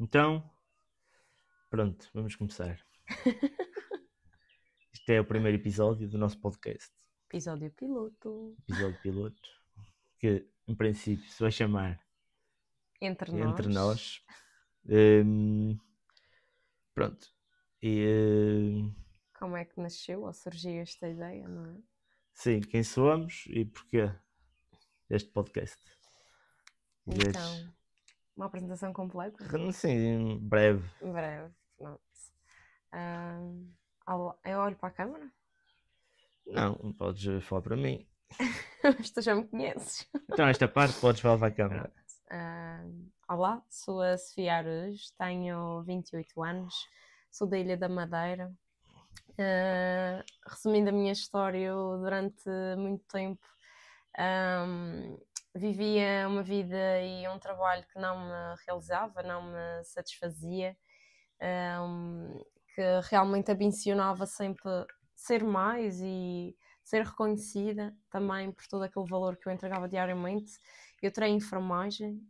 Então, pronto, vamos começar. Este é o primeiro episódio do nosso podcast. Episódio piloto. Episódio piloto, que em princípio se vai chamar Entre Entre nós. Nós. Pronto. E Como é que nasceu ou surgiu esta ideia, não é? sim, quem somos e porquê deste podcast. Então, uma apresentação completa? Sim, breve. Breve. Pronto. Eu olho para a câmara? Não, podes falar para mim. Mas tu já me conheces. Então esta parte podes falar para a câmara. Olá, sou a Sofia Aruz, tenho 28 anos, sou da Ilha da Madeira. Resumindo a minha história, eu durante muito tempo vivia uma vida e um trabalho que não me realizava, não me satisfazia, que realmente ambicionava sempre ser mais e ser reconhecida também por todo aquele valor que eu entregava diariamente. Eu tirei enfermagem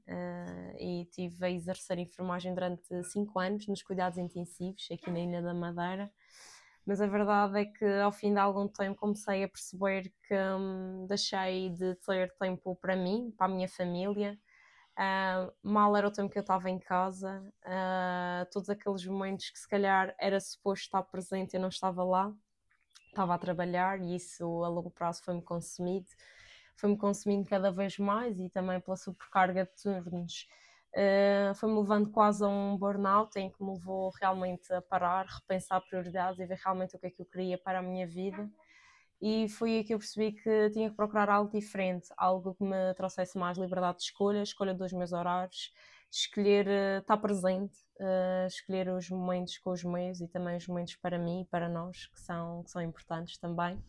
e tive a exercer enfermagem durante 5 anos nos cuidados intensivos aqui na Ilha da Madeira. Mas a verdade é que ao fim de algum tempo comecei a perceber que deixei de ter tempo para mim, para a minha família. Mal era o tempo que eu estava em casa, todos aqueles momentos que se calhar era suposto estar presente, eu não estava lá, estava a trabalhar e isso a longo prazo foi-me consumindo cada vez mais e também pela sobrecarga de turnos. Foi-me levando quase a um burnout em que me levou realmente a parar, repensar prioridades e ver realmente o que é que eu queria para a minha vida. E foi aí que eu percebi que tinha que procurar algo diferente, algo que me trouxesse mais liberdade de escolha dos meus horários, escolher estar presente, escolher os momentos com os meus e também os momentos para mim e para nós, que são importantes também.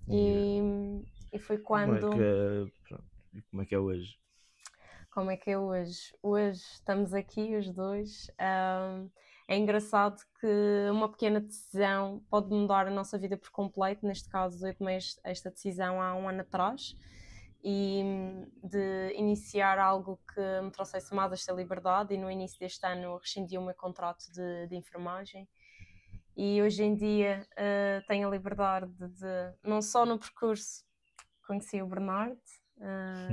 E foi quando... Como é que é hoje? Como é que é hoje? Hoje estamos aqui os dois. É engraçado que uma pequena decisão pode mudar a nossa vida por completo. Neste caso, eu tomei esta decisão há um ano atrás e de iniciar algo que me trouxesse mais esta liberdade. E no início deste ano rescindi o meu contrato de enfermagem. E hoje em dia tenho a liberdade de, não só no percurso, conheci o Bernardo,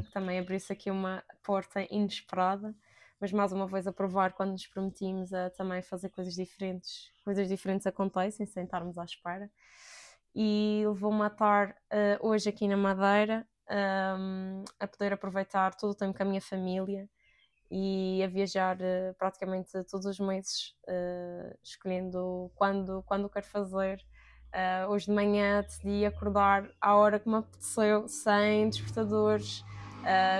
que também abriu-se aqui uma porta inesperada, mas mais uma vez a provar quando nos prometimos a também fazer coisas diferentes acontecem sem estarmos à espera. E levou-me a estar hoje aqui na Madeira, a poder aproveitar todo o tempo com a minha família e a viajar praticamente todos os meses, escolhendo quando quero fazer. Hoje de manhã decidi acordar à hora que me apeteceu, sem despertadores.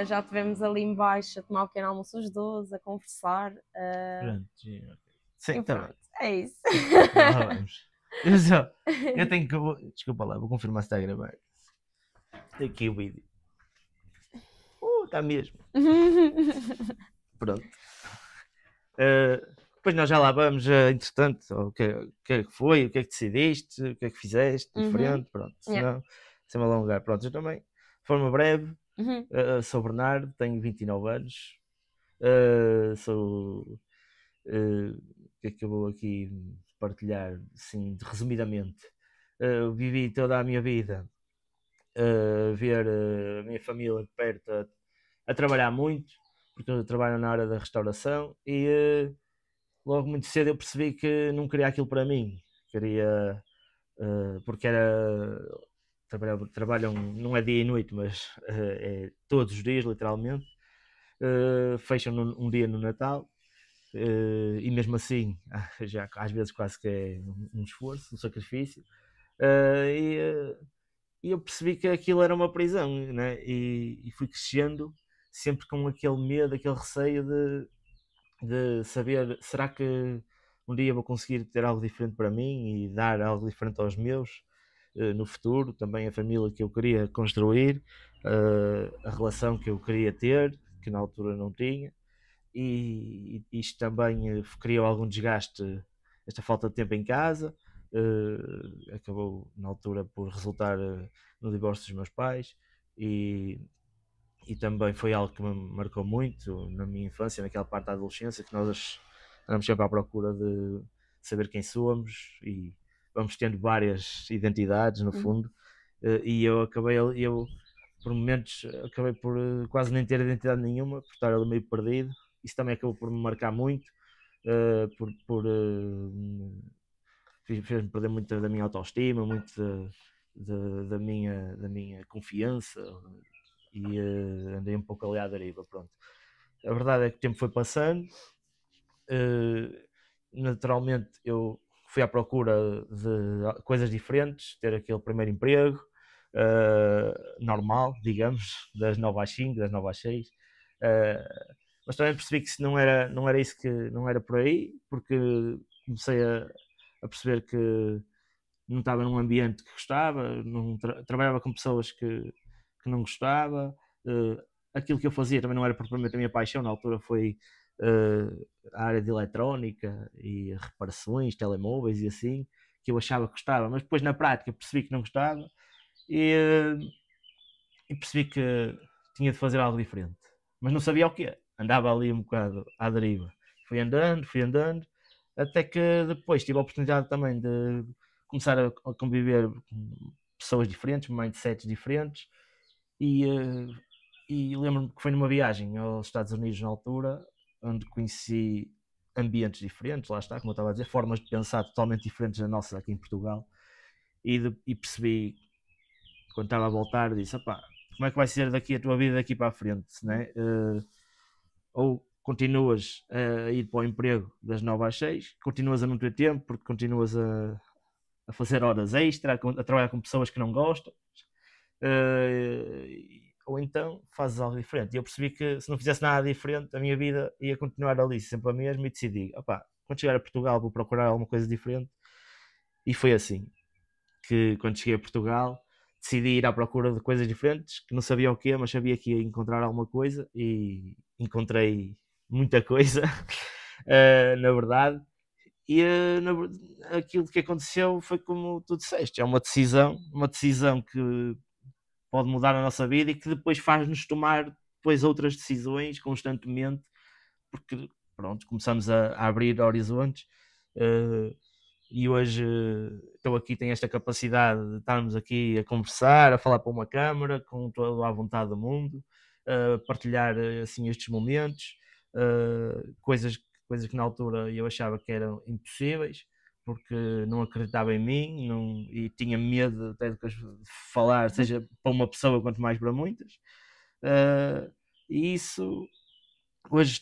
Já tivemos ali embaixo a tomar o pequeno almoço os 12, a conversar. Pronto, sim, E tá bem. é isso. Lá vamos. Eu tenho que. Desculpa lá, vou confirmar se está a gravar. Tem aqui o vídeo. Está mesmo. Pronto. Depois nós já lá vamos, entretanto, o que é que foi, o que é que decidiste, o que é que fizeste, diferente, pronto. Senão, sem me alongar. Pronto, eu também, de forma breve, sou Bernardo, tenho 29 anos, sou. O que é que eu vou aqui partilhar, assim, resumidamente? Vivi toda a minha vida a ver a minha família de perto a trabalhar muito, porque eu trabalho na área da restauração e logo muito cedo eu percebi que não queria aquilo para mim. Queria, porque trabalham, não é dia e noite, mas é todos os dias, literalmente. Fecham um dia no Natal. E mesmo assim, já às vezes quase que é um esforço, um sacrifício. E eu percebi que aquilo era uma prisão, né? E fui crescendo sempre com aquele medo, aquele receio de saber, será que um dia vou conseguir ter algo diferente para mim e dar algo diferente aos meus no futuro, também a família que eu queria construir, a relação que eu queria ter, que na altura não tinha, e isto também criou algum desgaste, esta falta de tempo em casa, acabou na altura por resultar no divórcio dos meus pais e também foi algo que me marcou muito na minha infância, naquela parte da adolescência, que nós andamos sempre à procura de saber quem somos e vamos tendo várias identidades no fundo. E eu por momentos acabei por quase nem ter identidade nenhuma, por estar ali meio perdido. Isso também acabou por me marcar muito, fez-me perder muito da minha autoestima, muito da minha confiança, e andei um pouco ali à deriva, pronto. A verdade é que o tempo foi passando, naturalmente eu fui à procura de coisas diferentes, ter aquele primeiro emprego, normal, digamos, das 9 às 5, das 9 às 6, mas também percebi que não era isso, que não era por aí, porque comecei a perceber que não estava num ambiente que gostava, não trabalhava com pessoas que não gostava, aquilo que eu fazia também não era propriamente a minha paixão, na altura foi a área de eletrónica e reparações, telemóveis e assim, que eu achava que gostava, mas depois na prática percebi que não gostava e percebi que tinha de fazer algo diferente, mas não sabia o quê, andava ali um bocado à deriva, fui andando, até que depois tive a oportunidade também de começar a conviver com pessoas diferentes, mindsets diferentes, e lembro-me que foi numa viagem aos Estados Unidos na altura, onde conheci ambientes diferentes, lá está, como eu estava a dizer, formas de pensar totalmente diferentes da nossa aqui em Portugal, e percebi, quando estava a voltar, disse, opá, como é que vai ser daqui a tua vida daqui para a frente, né? Ou continuas a ir para o emprego das 9 às 6, continuas a não ter tempo porque continuas a fazer horas extra, a trabalhar com pessoas que não gostam, ou então fazes algo diferente. E eu percebi que se não fizesse nada diferente, a minha vida ia continuar ali sempre a mesma, e decidi, opá, quando chegar a Portugal vou procurar alguma coisa diferente. E foi assim que, quando cheguei a Portugal, decidi ir à procura de coisas diferentes, que não sabia o quê, mas sabia que ia encontrar alguma coisa, e encontrei muita coisa, na verdade. E aquilo que aconteceu foi como tu disseste, é uma decisão que pode mudar a nossa vida e que depois faz-nos tomar depois outras decisões constantemente, porque pronto, começamos a abrir horizontes, e hoje estou aqui, tenho esta capacidade de estarmos aqui a conversar, a falar para uma câmara com toda a vontade do mundo, partilhar assim estes momentos, coisas que na altura eu achava que eram impossíveis, porque não acreditava em mim, e tinha medo até de falar, seja para uma pessoa quanto mais para muitas, e isso hoje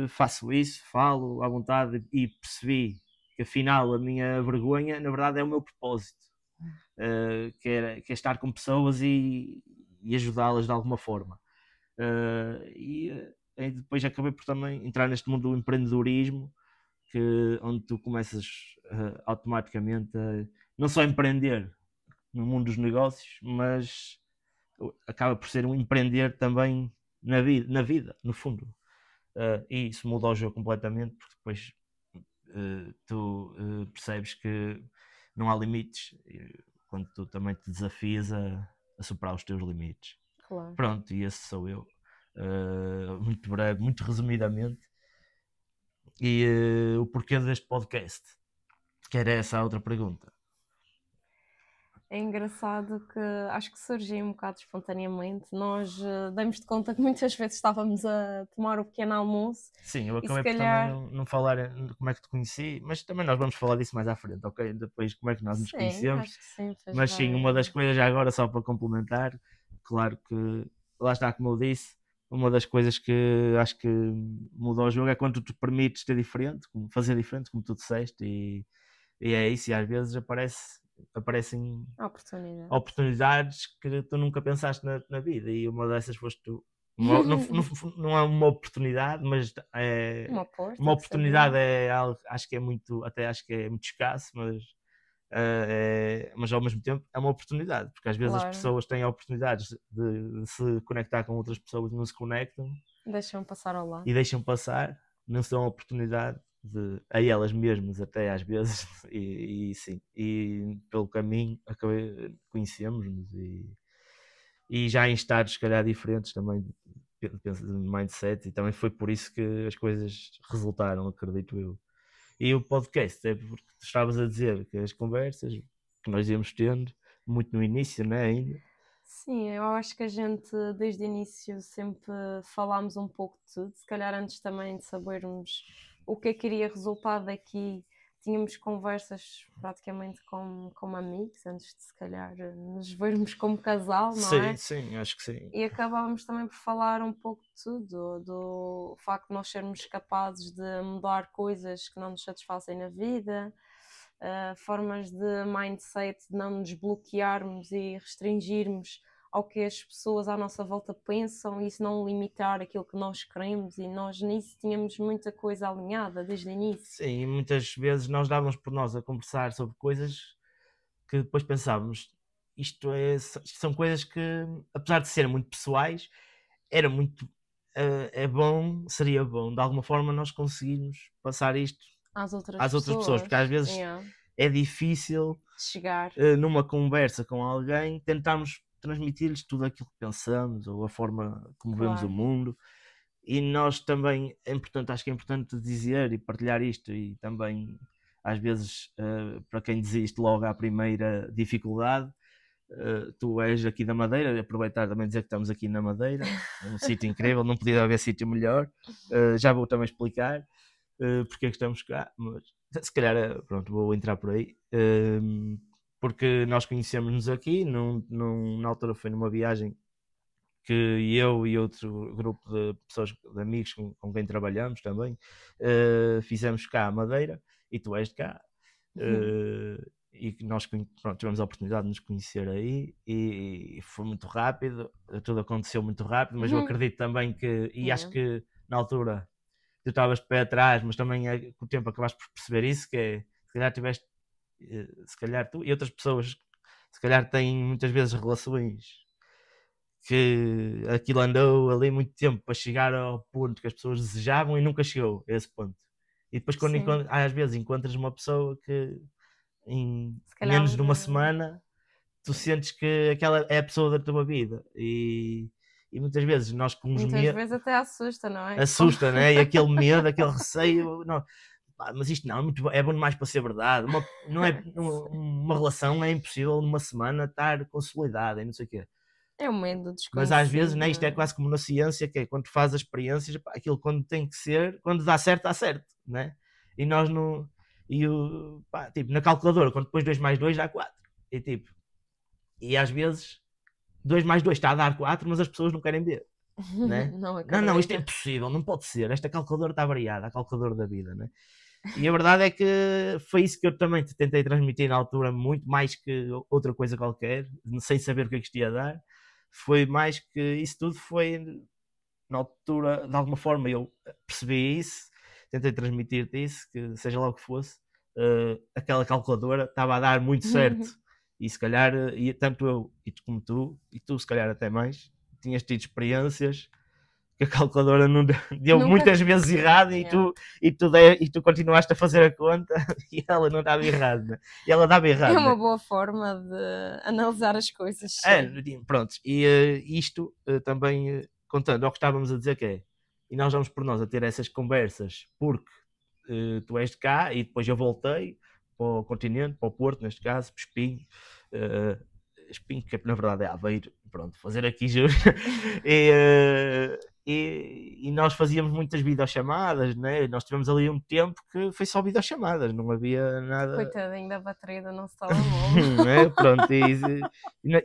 faço isso, falo à vontade, e percebi que afinal a minha vergonha na verdade é o meu propósito, que é estar com pessoas e ajudá-las de alguma forma, e depois acabei por também entrar neste mundo do empreendedorismo, onde tu começas automaticamente a não só empreender no mundo dos negócios, mas acaba por ser um empreender também na vida, no fundo. E isso muda o jogo completamente, porque depois tu percebes que não há limites quando tu também te desafias a superar os teus limites. Claro. Pronto, e esse sou eu, muito breve, muito resumidamente. E o porquê deste podcast? Que era essa a outra pergunta. É engraçado que acho que surgiu um bocado espontaneamente. Nós demos de conta que muitas vezes estávamos a tomar o pequeno almoço. Sim, eu E acabei se por calhar, também não falar como é que te conheci, mas também nós vamos falar disso mais à frente, ok? Depois como é que nós nos sim, conhecemos. acho que sim, fez Mas sim, uma das bem. coisas, já agora só para complementar, claro que lá está, como eu disse, uma das coisas que acho que muda o jogo é quando tu te permites ter diferente, fazer diferente, como tu disseste, e é isso, e às vezes aparecem Oportunidade. oportunidades que tu nunca pensaste na vida, e uma dessas foste tu. Não, não é uma oportunidade, mas é Uma porta uma que se abriu. oportunidade, é algo, acho que é muito, até acho que é muito escasso, mas ao mesmo tempo é uma oportunidade, porque às vezes as Claro, pessoas têm oportunidades de se conectar com outras pessoas e não se conectam deixam passar ao lado. e deixam passar, não se dão a oportunidade a elas mesmas, até às vezes, e sim, e pelo caminho conhecemos-nos, e já em estados se calhar diferentes também de mindset, e também foi por isso que as coisas resultaram, acredito eu. E o podcast é porque tu estavas a dizer que as conversas que nós íamos tendo, muito no início, né, ainda. Sim, eu acho que a gente desde o início sempre falámos um pouco de tudo, se calhar antes também de sabermos o que é que iria resultar daqui, tínhamos conversas praticamente como amigos, antes de se calhar nos vermos como casal, não é? Sim, acho que sim. E acabávamos também por falar um pouco de tudo, do facto de nós sermos capazes de mudar coisas que não nos satisfazem na vida, formas de mindset de não nos bloquearmos e restringirmos ao que as pessoas à nossa volta pensam e isso não limitar aquilo que nós queremos, e nós nisso tínhamos muita coisa alinhada desde o início. Sim, e muitas vezes nós dávamos por nós a conversar sobre coisas que depois pensávamos, isto são coisas que, apesar de serem muito pessoais, era muito seria bom de alguma forma nós conseguirmos passar isto Às outras às outras pessoas, porque às vezes yeah, é difícil chegar. numa conversa com alguém tentarmos transmitir-lhes tudo aquilo que pensamos ou a forma como vemos o Claro. mundo. E nós também acho que é importante dizer e partilhar isto, e também às vezes para quem desiste logo à primeira dificuldade, tu és aqui da Madeira, aproveitar também dizer que estamos aqui na Madeira, um sítio incrível, não podia haver sítio melhor. Já vou também explicar porque é que estamos cá, mas se calhar pronto, vou entrar por aí. Porque nós conhecemos-nos aqui, na altura foi numa viagem que eu e outro grupo de pessoas, de amigos com quem trabalhamos também, fizemos cá a Madeira, e tu és de cá. E que nós pronto, tivemos a oportunidade de nos conhecer aí, e foi muito rápido, tudo aconteceu muito rápido, mas eu acredito também que, e acho que na altura tu estavas de pé atrás, mas também com o tempo acabaste por perceber isso, que é, se calhar tiveste, se calhar tu e outras pessoas, se calhar têm muitas vezes relações que aquilo andou ali muito tempo para chegar ao ponto que as pessoas desejavam e nunca chegou a esse ponto. E depois quando às vezes encontras uma pessoa que em menos de uma semana tu sentes que aquela é a pessoa da tua vida, e muitas vezes nós com os Muitas vezes até assusta, não é? assusta, né? E aquele medo, aquele receio, não, mas isto não, é bom demais para ser verdade. Uma relação é impossível numa semana estar consolidada e não sei o quê. É o medo do Mas às vezes, desconhecido, né, isto é quase como na ciência, que é quando tu fazes as experiências, pá, aquilo quando tem que ser, quando dá certo, né? E nós não. Pá, tipo, na calculadora, quando depois 2 mais 2 dá 4. E tipo, e às vezes 2 mais 2 está a dar 4, mas as pessoas não querem ver, né? não, isto é impossível, não pode ser. Esta calculadora está variada, a calculadora da vida, né? E a verdade é que foi isso que eu também te tentei transmitir na altura, muito mais que outra coisa qualquer, sem saber o que é que isto ia dar. Foi mais que isso tudo foi na altura, de alguma forma eu percebi isso, tentei transmitir-te isso, que seja lá o que fosse, aquela calculadora estava a dar muito certo, e se calhar, tanto eu como tu, e tu se calhar até mais, tinhas tido experiências que a calculadora não deu muitas vezes errado, e tu continuaste a fazer a conta e ela não dava errado, né? E ela dava errado. É uma boa forma de analisar as coisas. Pronto, e isto também contando ao que estávamos a dizer, que é, e nós vamos por nós a ter essas conversas porque tu és de cá, e depois eu voltei para o continente, para o Porto, neste caso, para Espinho, Espinho, que na verdade é Aveiro, pronto, fazer aqui juro. E nós fazíamos muitas videochamadas, né? Nós tivemos ali um tempo que foi só videochamadas, não havia nada. Coitadinho da bateria do nosso telemóvel. É, pronto,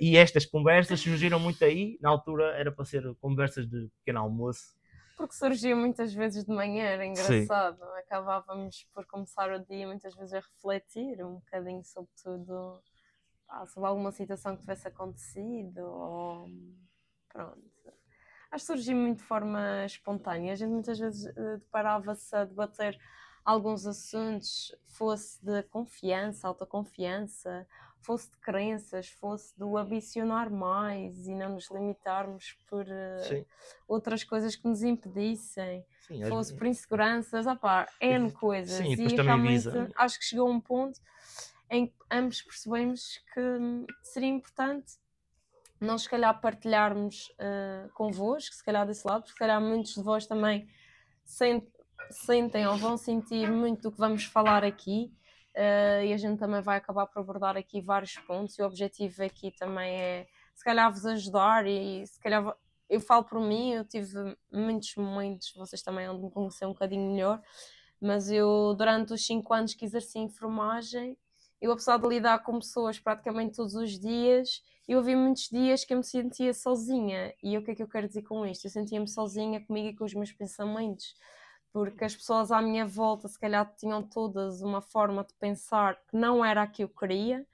e estas conversas surgiram muito aí. Na altura era para ser conversas de pequeno almoço, porque surgia muitas vezes de manhã, era engraçado. Sim. Acabávamos por começar o dia muitas vezes a refletir um bocadinho sobre tudo, sobre alguma situação que tivesse acontecido, ou pronto. Acho que surgiu muito de forma espontânea. A gente muitas vezes deparava-se a debater alguns assuntos, fosse de confiança, autoconfiança, fosse de crenças, fosse do ambicionar mais e não nos limitarmos por outras coisas que nos impedissem, fosse por inseguranças, N coisas. Sim, e realmente acho que chegou a um ponto em que ambos percebemos que seria importante nós se calhar partilharmos convosco, se calhar desse lado, porque se calhar muitos de vós também sentem ou vão sentir muito do que vamos falar aqui, e a gente também vai acabar por abordar aqui vários pontos, e o objetivo aqui também é se calhar vos ajudar, e se calhar eu falo por mim, eu tive muitos momentos, vocês também hão de me conhecer um bocadinho melhor, mas eu durante os 5 anos que exerci enfermagem, eu apesar de lidar com pessoas praticamente todos os dias, eu vi muitos dias que eu me sentia sozinha. E o que é que eu quero dizer com isto? Eu sentia-me sozinha comigo e com os meus pensamentos, porque as pessoas à minha volta se calhar tinham todas uma forma de pensar que não era a que eu queria,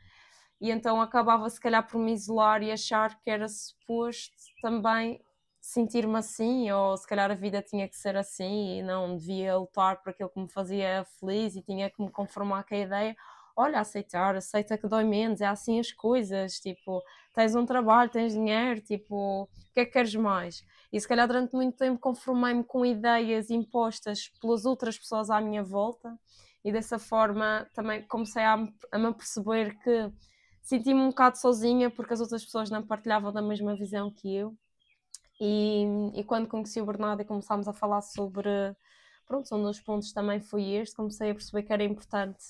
e então acabava se calhar por me isolar e achar que era suposto também sentir-me assim, ou se calhar a vida tinha que ser assim e não devia lutar por aquilo que me fazia feliz e tinha que me conformar com a ideia. Olha, aceita que dói menos, é assim as coisas, tipo, tens um trabalho, tens dinheiro, tipo, o que é que queres mais? E se calhar durante muito tempo conformei-me com ideias impostas pelas outras pessoas à minha volta, e dessa forma também comecei a me perceber que senti-me um bocado sozinha porque as outras pessoas não partilhavam da mesma visão que eu. E quando conheci o Bernardo e começámos a falar sobre, pronto, um dos pontos também foi este, comecei a perceber que era importante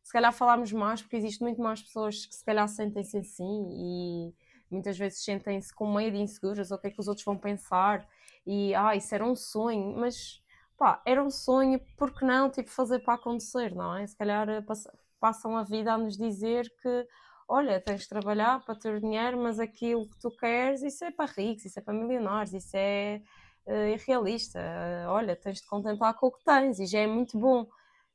se calhar falarmos mais, porque existe muito mais pessoas que se calhar sentem-se assim e muitas vezes sentem-se com medo e inseguras, ou o que é que os outros vão pensar, e isso era um sonho, mas pá, era um sonho, porque não, tipo, fazer para acontecer, não é? Se calhar passam a vida a nos dizer que olha, tens de trabalhar para ter dinheiro, mas aquilo que tu queres, isso é para ricos, isso é para milionários, isso é irrealista. Olha, tens de contentar com o que tens e já é muito bom.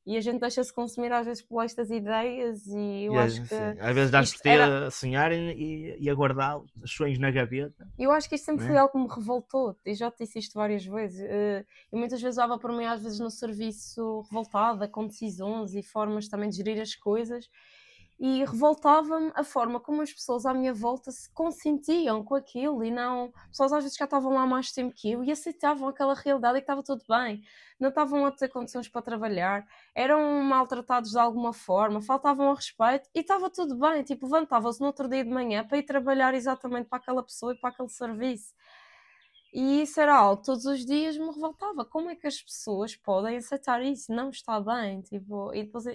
E a gente deixa-se consumir às vezes por estas ideias, e eu acho que Sim. Às vezes dás por isto ti era. a sonhar e a guardar os sonhos na gaveta. Eu acho que isto sempre Né? foi algo que me revoltou, e já te disse isto várias vezes. Eu muitas vezes dava por mim, às vezes no serviço, revoltada com decisões e formas também de gerir as coisas, e revoltava-me a forma como as pessoas à minha volta se consentiam com aquilo, e não, pessoas às vezes já estavam lá mais tempo que eu e aceitavam aquela realidade e que estava tudo bem, não estavam a ter condições para trabalhar, eram maltratados de alguma forma, faltavam ao respeito e estava tudo bem, tipo, levantavam-se no outro dia de manhã para ir trabalhar exatamente para aquela pessoa e para aquele serviço. E isso era algo que todos os dias me revoltava. Como é que as pessoas podem aceitar isso? Não está bem, tipo, e depois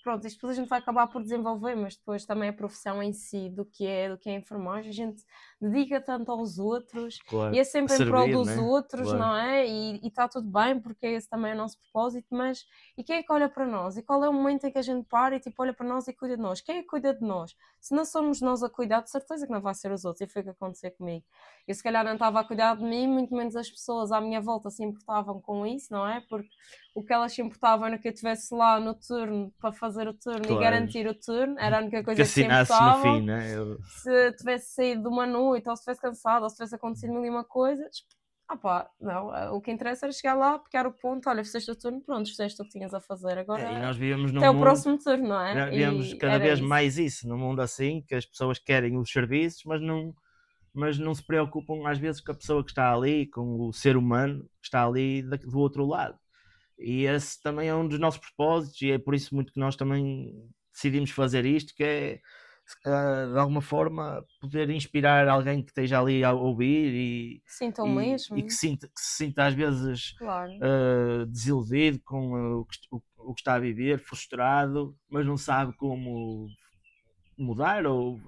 pronto, isto depois a gente vai acabar por desenvolver, mas depois também a profissão em si, do que é a enfermagem, a gente dedica tanto aos outros e Claro. é A sempre em prol servir, dos né? outros, Claro. não é? E está tudo bem, porque esse também é o nosso propósito, mas e quem é que olha para nós? E qual é o momento em que a gente para e tipo, olha para nós e cuida de nós? Quem é que cuida de nós? Se não somos nós a cuidar, de certeza que não vai ser os outros, e foi o que aconteceu comigo. Eu se calhar não estava a cuidar de mim, muito menos as pessoas à minha volta se importavam com isso, não é? Porque o que elas se importavam era que eu estivesse lá no turno para fazer o turno e Claro. garantir o turno, era a única Que coisa que se assinasses no fim, importavam. né? Se tivesse saído de uma noite, ou se tivesse cansado, ou se tivesse acontecido mil e uma coisas, não, o que interessa era chegar lá, pegar o ponto, olha, fizeste o turno, pronto, fizeste o que tinhas a fazer, E agora nós vivemos num até o mundo, próximo turno, não é? vemos E cada era vez isso. mais isso, num mundo assim, que as pessoas querem os serviços, mas não se preocupam às vezes com a pessoa que está ali, com o ser humano que está ali do outro lado. E esse também é um dos nossos propósitos, e é por isso muito que nós também decidimos fazer isto, que é de alguma forma poder inspirar alguém que esteja ali a ouvir Sintam mesmo, e que se sinta às vezes claro. desiludido com o que está a viver, frustrado, mas não sabe como mudar ou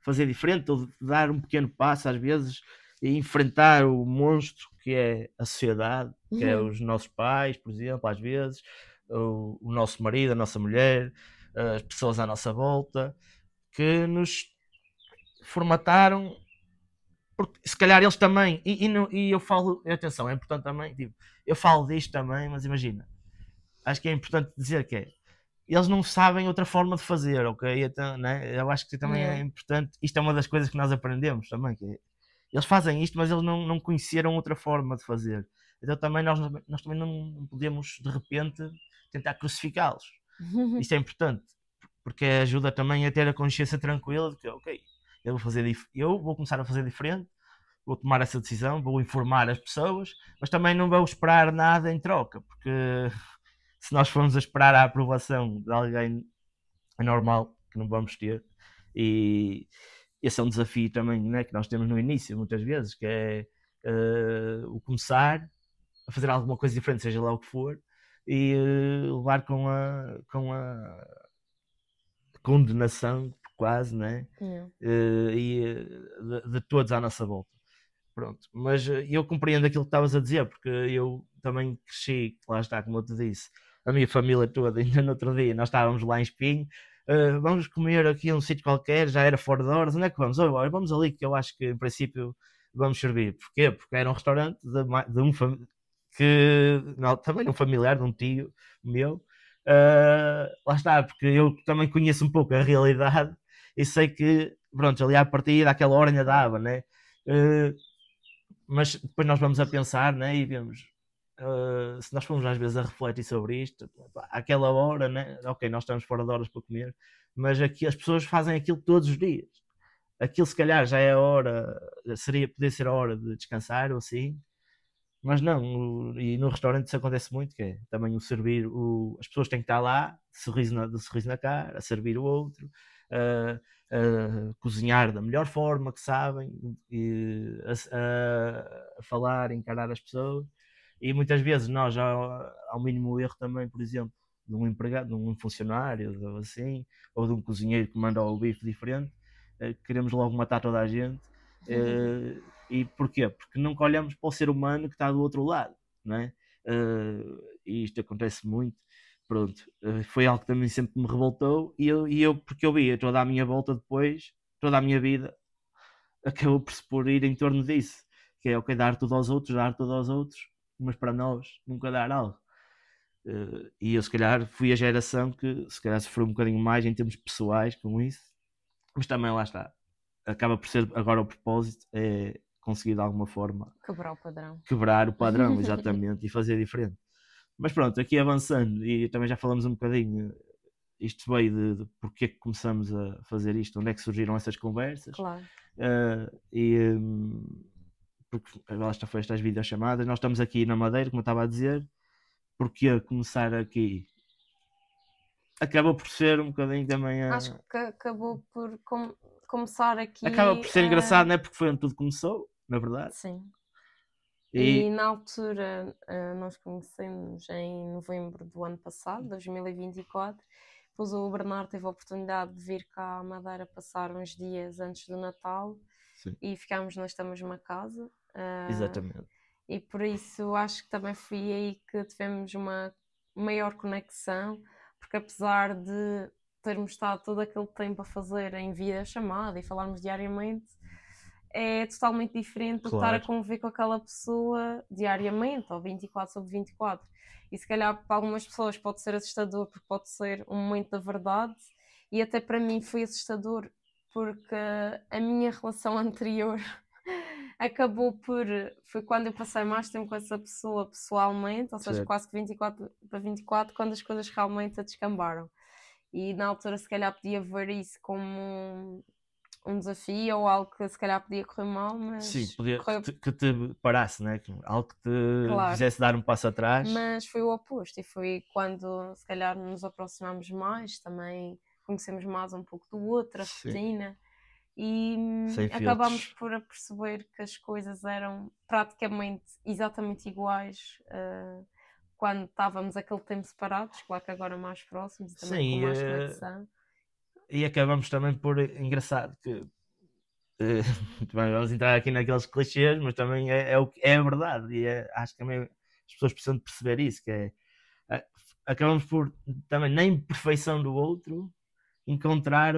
fazer diferente, ou dar um pequeno passo às vezes e enfrentar o monstro que é a sociedade, que é os nossos pais, por exemplo, às vezes, o nosso marido, a nossa mulher, as pessoas à nossa volta, que nos formataram, porque se calhar eles também, e eu falo, atenção, é importante também, tipo, eu falo disto também, mas imagina, acho que é importante dizer que eles não sabem outra forma de fazer, ok? Então, né? Eu acho que também é importante, isto é uma das coisas que nós aprendemos também, que eles fazem isto, mas eles não conheceram outra forma de fazer. Então também nós também não podemos, de repente, tentar crucificá-los. Isto é importante, porque ajuda também a ter a consciência tranquila de que, ok, eu vou começar a fazer diferente, vou tomar essa decisão, vou informar as pessoas, mas também não vou esperar nada em troca, porque se nós formos a esperar a aprovação de alguém, é normal que não vamos ter. esse é um desafio também, né, que nós temos no início, muitas vezes, que é o começar a fazer alguma coisa diferente, seja lá o que for, e levar com a condenação, quase, né? Yeah. De todos à nossa volta. Pronto, mas eu compreendo aquilo que estavas a dizer, porque eu também cresci, lá está, como eu te disse, a minha família toda, ainda no outro dia, nós estávamos lá em Espinho, vamos comer aqui a um sítio qualquer, já era fora de horas, onde é que vamos? Olha, vamos ali, que eu acho que em princípio vamos servir. Porquê? Porque era um restaurante de um que não, também um familiar de um tio meu. Lá está, porque eu também conheço um pouco a realidade e sei que, pronto, ali à partida, àquela hora ainda dava, né? Mas depois nós vamos a pensar, né? E vemos, se nós formos às vezes a refletir sobre isto, àquela hora, né? Ok, nós estamos fora de horas para comer, mas aqui as pessoas fazem aquilo todos os dias. Aquilo se calhar já é a hora, poderia ser a hora de descansar ou assim, mas não, e no restaurante isso acontece muito, que é também o servir, as pessoas têm que estar lá, de sorriso na cara, a servir o outro, a cozinhar da melhor forma que sabem, e a falar, a encarar as pessoas, e muitas vezes nós, ao mínimo erro também, por exemplo, de um empregado, de um funcionário, ou assim, ou de um cozinheiro que manda o bife diferente, queremos logo matar toda a gente. E porquê? Porque nunca olhamos para o ser humano que está do outro lado, não é? E isto acontece muito. Pronto, foi algo que também sempre me revoltou porque eu via toda a minha volta depois, toda a minha vida acabou por ir em torno disso, que é ok, dar tudo aos outros, mas para nós nunca dar algo. E eu se calhar fui a geração que se calhar sofreu um bocadinho mais em termos pessoais com isso, mas também lá está, acaba por ser agora o propósito é conseguir de alguma forma quebrar o padrão exatamente, e fazer diferente. Mas pronto, aqui avançando, e também já falamos um bocadinho, isto veio de porque é que começamos a fazer isto, onde é que surgiram essas conversas. Claro. Porque lá está, foi estas videochamadas, nós estamos aqui na Madeira, como eu estava a dizer, porque começar aqui acaba por ser um bocadinho também Acho que acabou por começar aqui. Acaba por ser engraçado, não é? Porque foi onde tudo começou, na verdade. Sim. E na altura nós conhecemos em novembro do ano passado, 2024. Depois o Bernardo teve a oportunidade de vir cá à Madeira passar uns dias antes do Natal. Sim. E ficámos nesta mesma casa. Exatamente. E por isso acho que também foi aí que tivemos uma maior conexão, porque apesar de termos estado todo aquele tempo a fazer em videochamada e falarmos diariamente, é totalmente diferente do que estar a conviver com aquela pessoa diariamente, ou 24/24. E se calhar para algumas pessoas pode ser assustador, porque pode ser um momento da verdade, e até para mim foi assustador, porque a minha relação anterior foi quando eu passei mais tempo com essa pessoa pessoalmente, ou seja, quase que 24/24, quando as coisas realmente a descambaram. E na altura se calhar podia ver isso como um desafio ou algo que se calhar podia correr mal, mas... Sim, podia que te parasse, né? Algo que te fizesse dar um passo atrás. Mas foi o oposto, e foi quando se calhar nos aproximamos mais, também conhecemos mais um pouco do outro, a rotina, e acabámos por perceber que as coisas eram praticamente exatamente iguais quando estávamos aquele tempo separados, claro que agora mais próximos e também com mais conexão. E acabamos também por, engraçado, que vamos entrar aqui naqueles clichês, mas também é a verdade, e acho que também as pessoas precisam de perceber isso, que é, acabamos por também na imperfeição do outro encontrar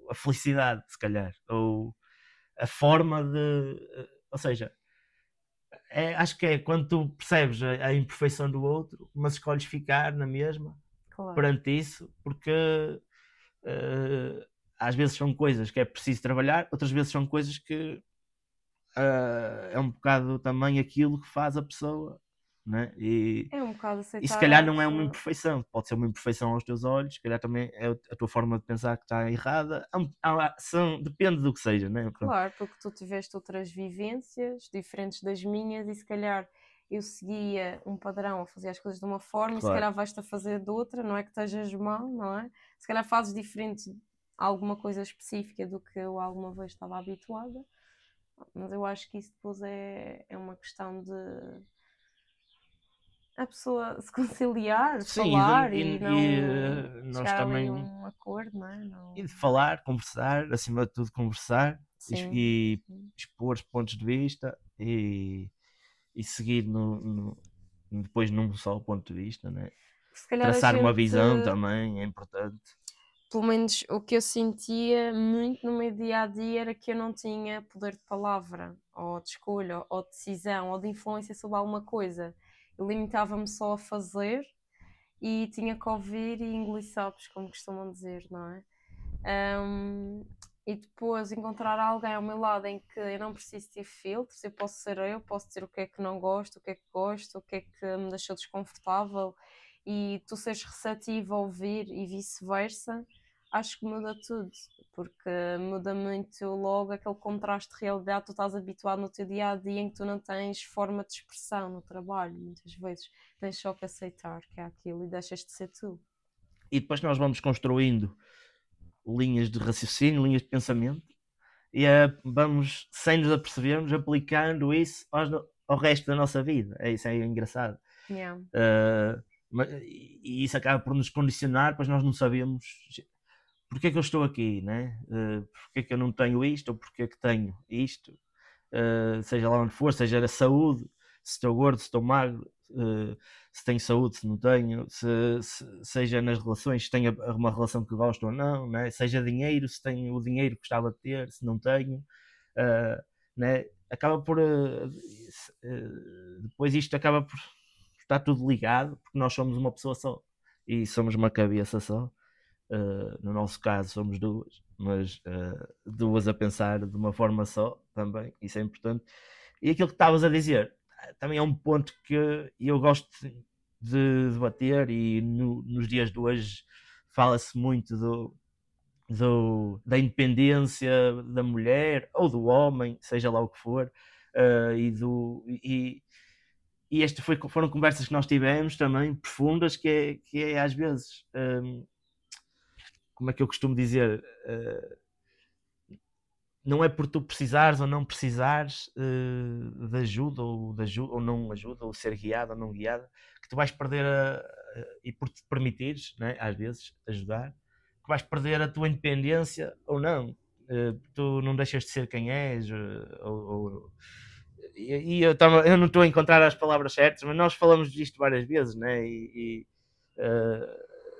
a felicidade, se calhar, ou a forma de, ou seja, acho que é quando tu percebes a imperfeição do outro, mas escolhes ficar na mesma perante isso, porque às vezes são coisas que é preciso trabalhar, outras vezes são coisas que é um bocado também aquilo que faz a pessoa, né? É um bocado aceitar. E se calhar não é uma imperfeição, pode ser uma imperfeição aos teus olhos, se calhar também é a tua forma de pensar que está errada, depende do que seja, né? Claro, porque tu tiveste outras vivências diferentes das minhas e se calhar eu seguia um padrão, a fazer as coisas de uma forma e se calhar vais-te a fazer de outra, não é que estejas mal, não é? Se calhar fazes diferente alguma coisa específica do que eu alguma vez estava habituada, mas eu acho que isso depois é uma questão de a pessoa se conciliar, Sim, falar e não nós chegar ali a também, um acordo, não é? e Não... de falar, conversar, acima de tudo conversar, Sim, e sim. expor os pontos de vista e seguir depois num só ponto de vista, né? Se calhar a Traçar uma gente, visão também é importante. pelo menos o que eu sentia muito no meu dia a dia era que eu não tinha poder de palavra, ou de escolha, ou de decisão, ou de influência sobre alguma coisa. Eu limitava-me só a fazer e tinha que ouvir e engolir sapos, como costumam dizer, não é? Um, e depois encontrar alguém ao meu lado em que eu não preciso ter filtros, eu posso ser eu, posso dizer o que é que não gosto, o que é que gosto, o que é que me deixou desconfortável e tu seres receptivo a ouvir e vice-versa, acho que muda tudo, porque muda muito logo aquele contraste de realidade. Tu estás habituado no teu dia a dia em que tu não tens forma de expressão no trabalho, muitas vezes tens só que aceitar que é aquilo e deixas de ser tu. E depois nós vamos construindo linhas de raciocínio, linhas de pensamento, e vamos, sem nos apercebermos, aplicando isso ao resto da nossa vida. Isso é engraçado. Yeah. E isso acaba por nos condicionar, pois nós não sabemos porque é que eu estou aqui, né? Porque é que eu não tenho isto, ou porque é que tenho isto, seja lá onde for, seja a saúde, se estou gordo, se estou magro, se tenho saúde, se não tenho, seja nas relações, se tenho uma relação que gosto ou não, né? Seja dinheiro, se tenho o dinheiro que gostava de ter, se não tenho, né? Acaba por depois isto acaba por estar tudo ligado, porque nós somos uma pessoa só e somos uma cabeça só. No nosso caso somos duas, mas duas a pensar de uma forma só também, isso é importante. E aquilo que estavas a dizer também é um ponto que eu gosto de debater, e nos dias de hoje fala-se muito da independência da mulher ou do homem, seja lá o que for, e estas foram conversas que nós tivemos também profundas, que é às vezes, como é que eu costumo dizer, não é por tu precisares ou não precisares de ajuda ou não ajuda, ou ser guiado ou não guiado, que tu vais perder e por te permitires, né, às vezes, ajudar, que vais perder a tua independência ou não. Tu não deixas de ser quem és, e eu não estou a encontrar as palavras certas, mas nós falamos disto várias vezes, né?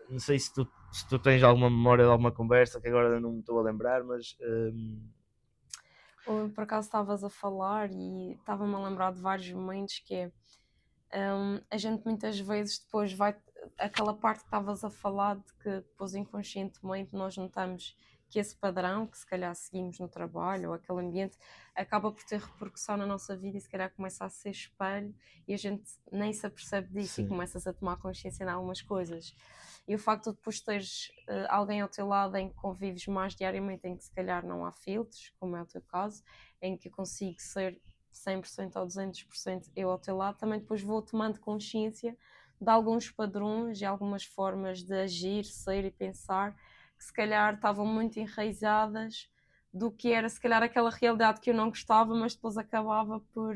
Não sei se tu tens alguma memória de alguma conversa que agora não me estou a lembrar, mas Por acaso estavas a falar e estava-me a lembrar de vários momentos que é a gente muitas vezes depois vai aquela parte que estavas a falar de que depois inconscientemente nós notamos que esse padrão que se calhar seguimos no trabalho ou aquele ambiente acaba por ter repercussão na nossa vida e se calhar começa a ser espelho e a gente nem se apercebe disso. Sim. E começas a tomar consciência de algumas coisas. E o facto de depois teres alguém ao teu lado em que convives mais diariamente, em que se calhar não há filtros, como é o teu caso, em que eu consigo ser 100% ou 200% eu ao teu lado, também depois vou tomando consciência de alguns padrões e algumas formas de agir, ser e pensar que se calhar estavam muito enraizadas do que era se calhar aquela realidade que eu não gostava, mas depois acabava por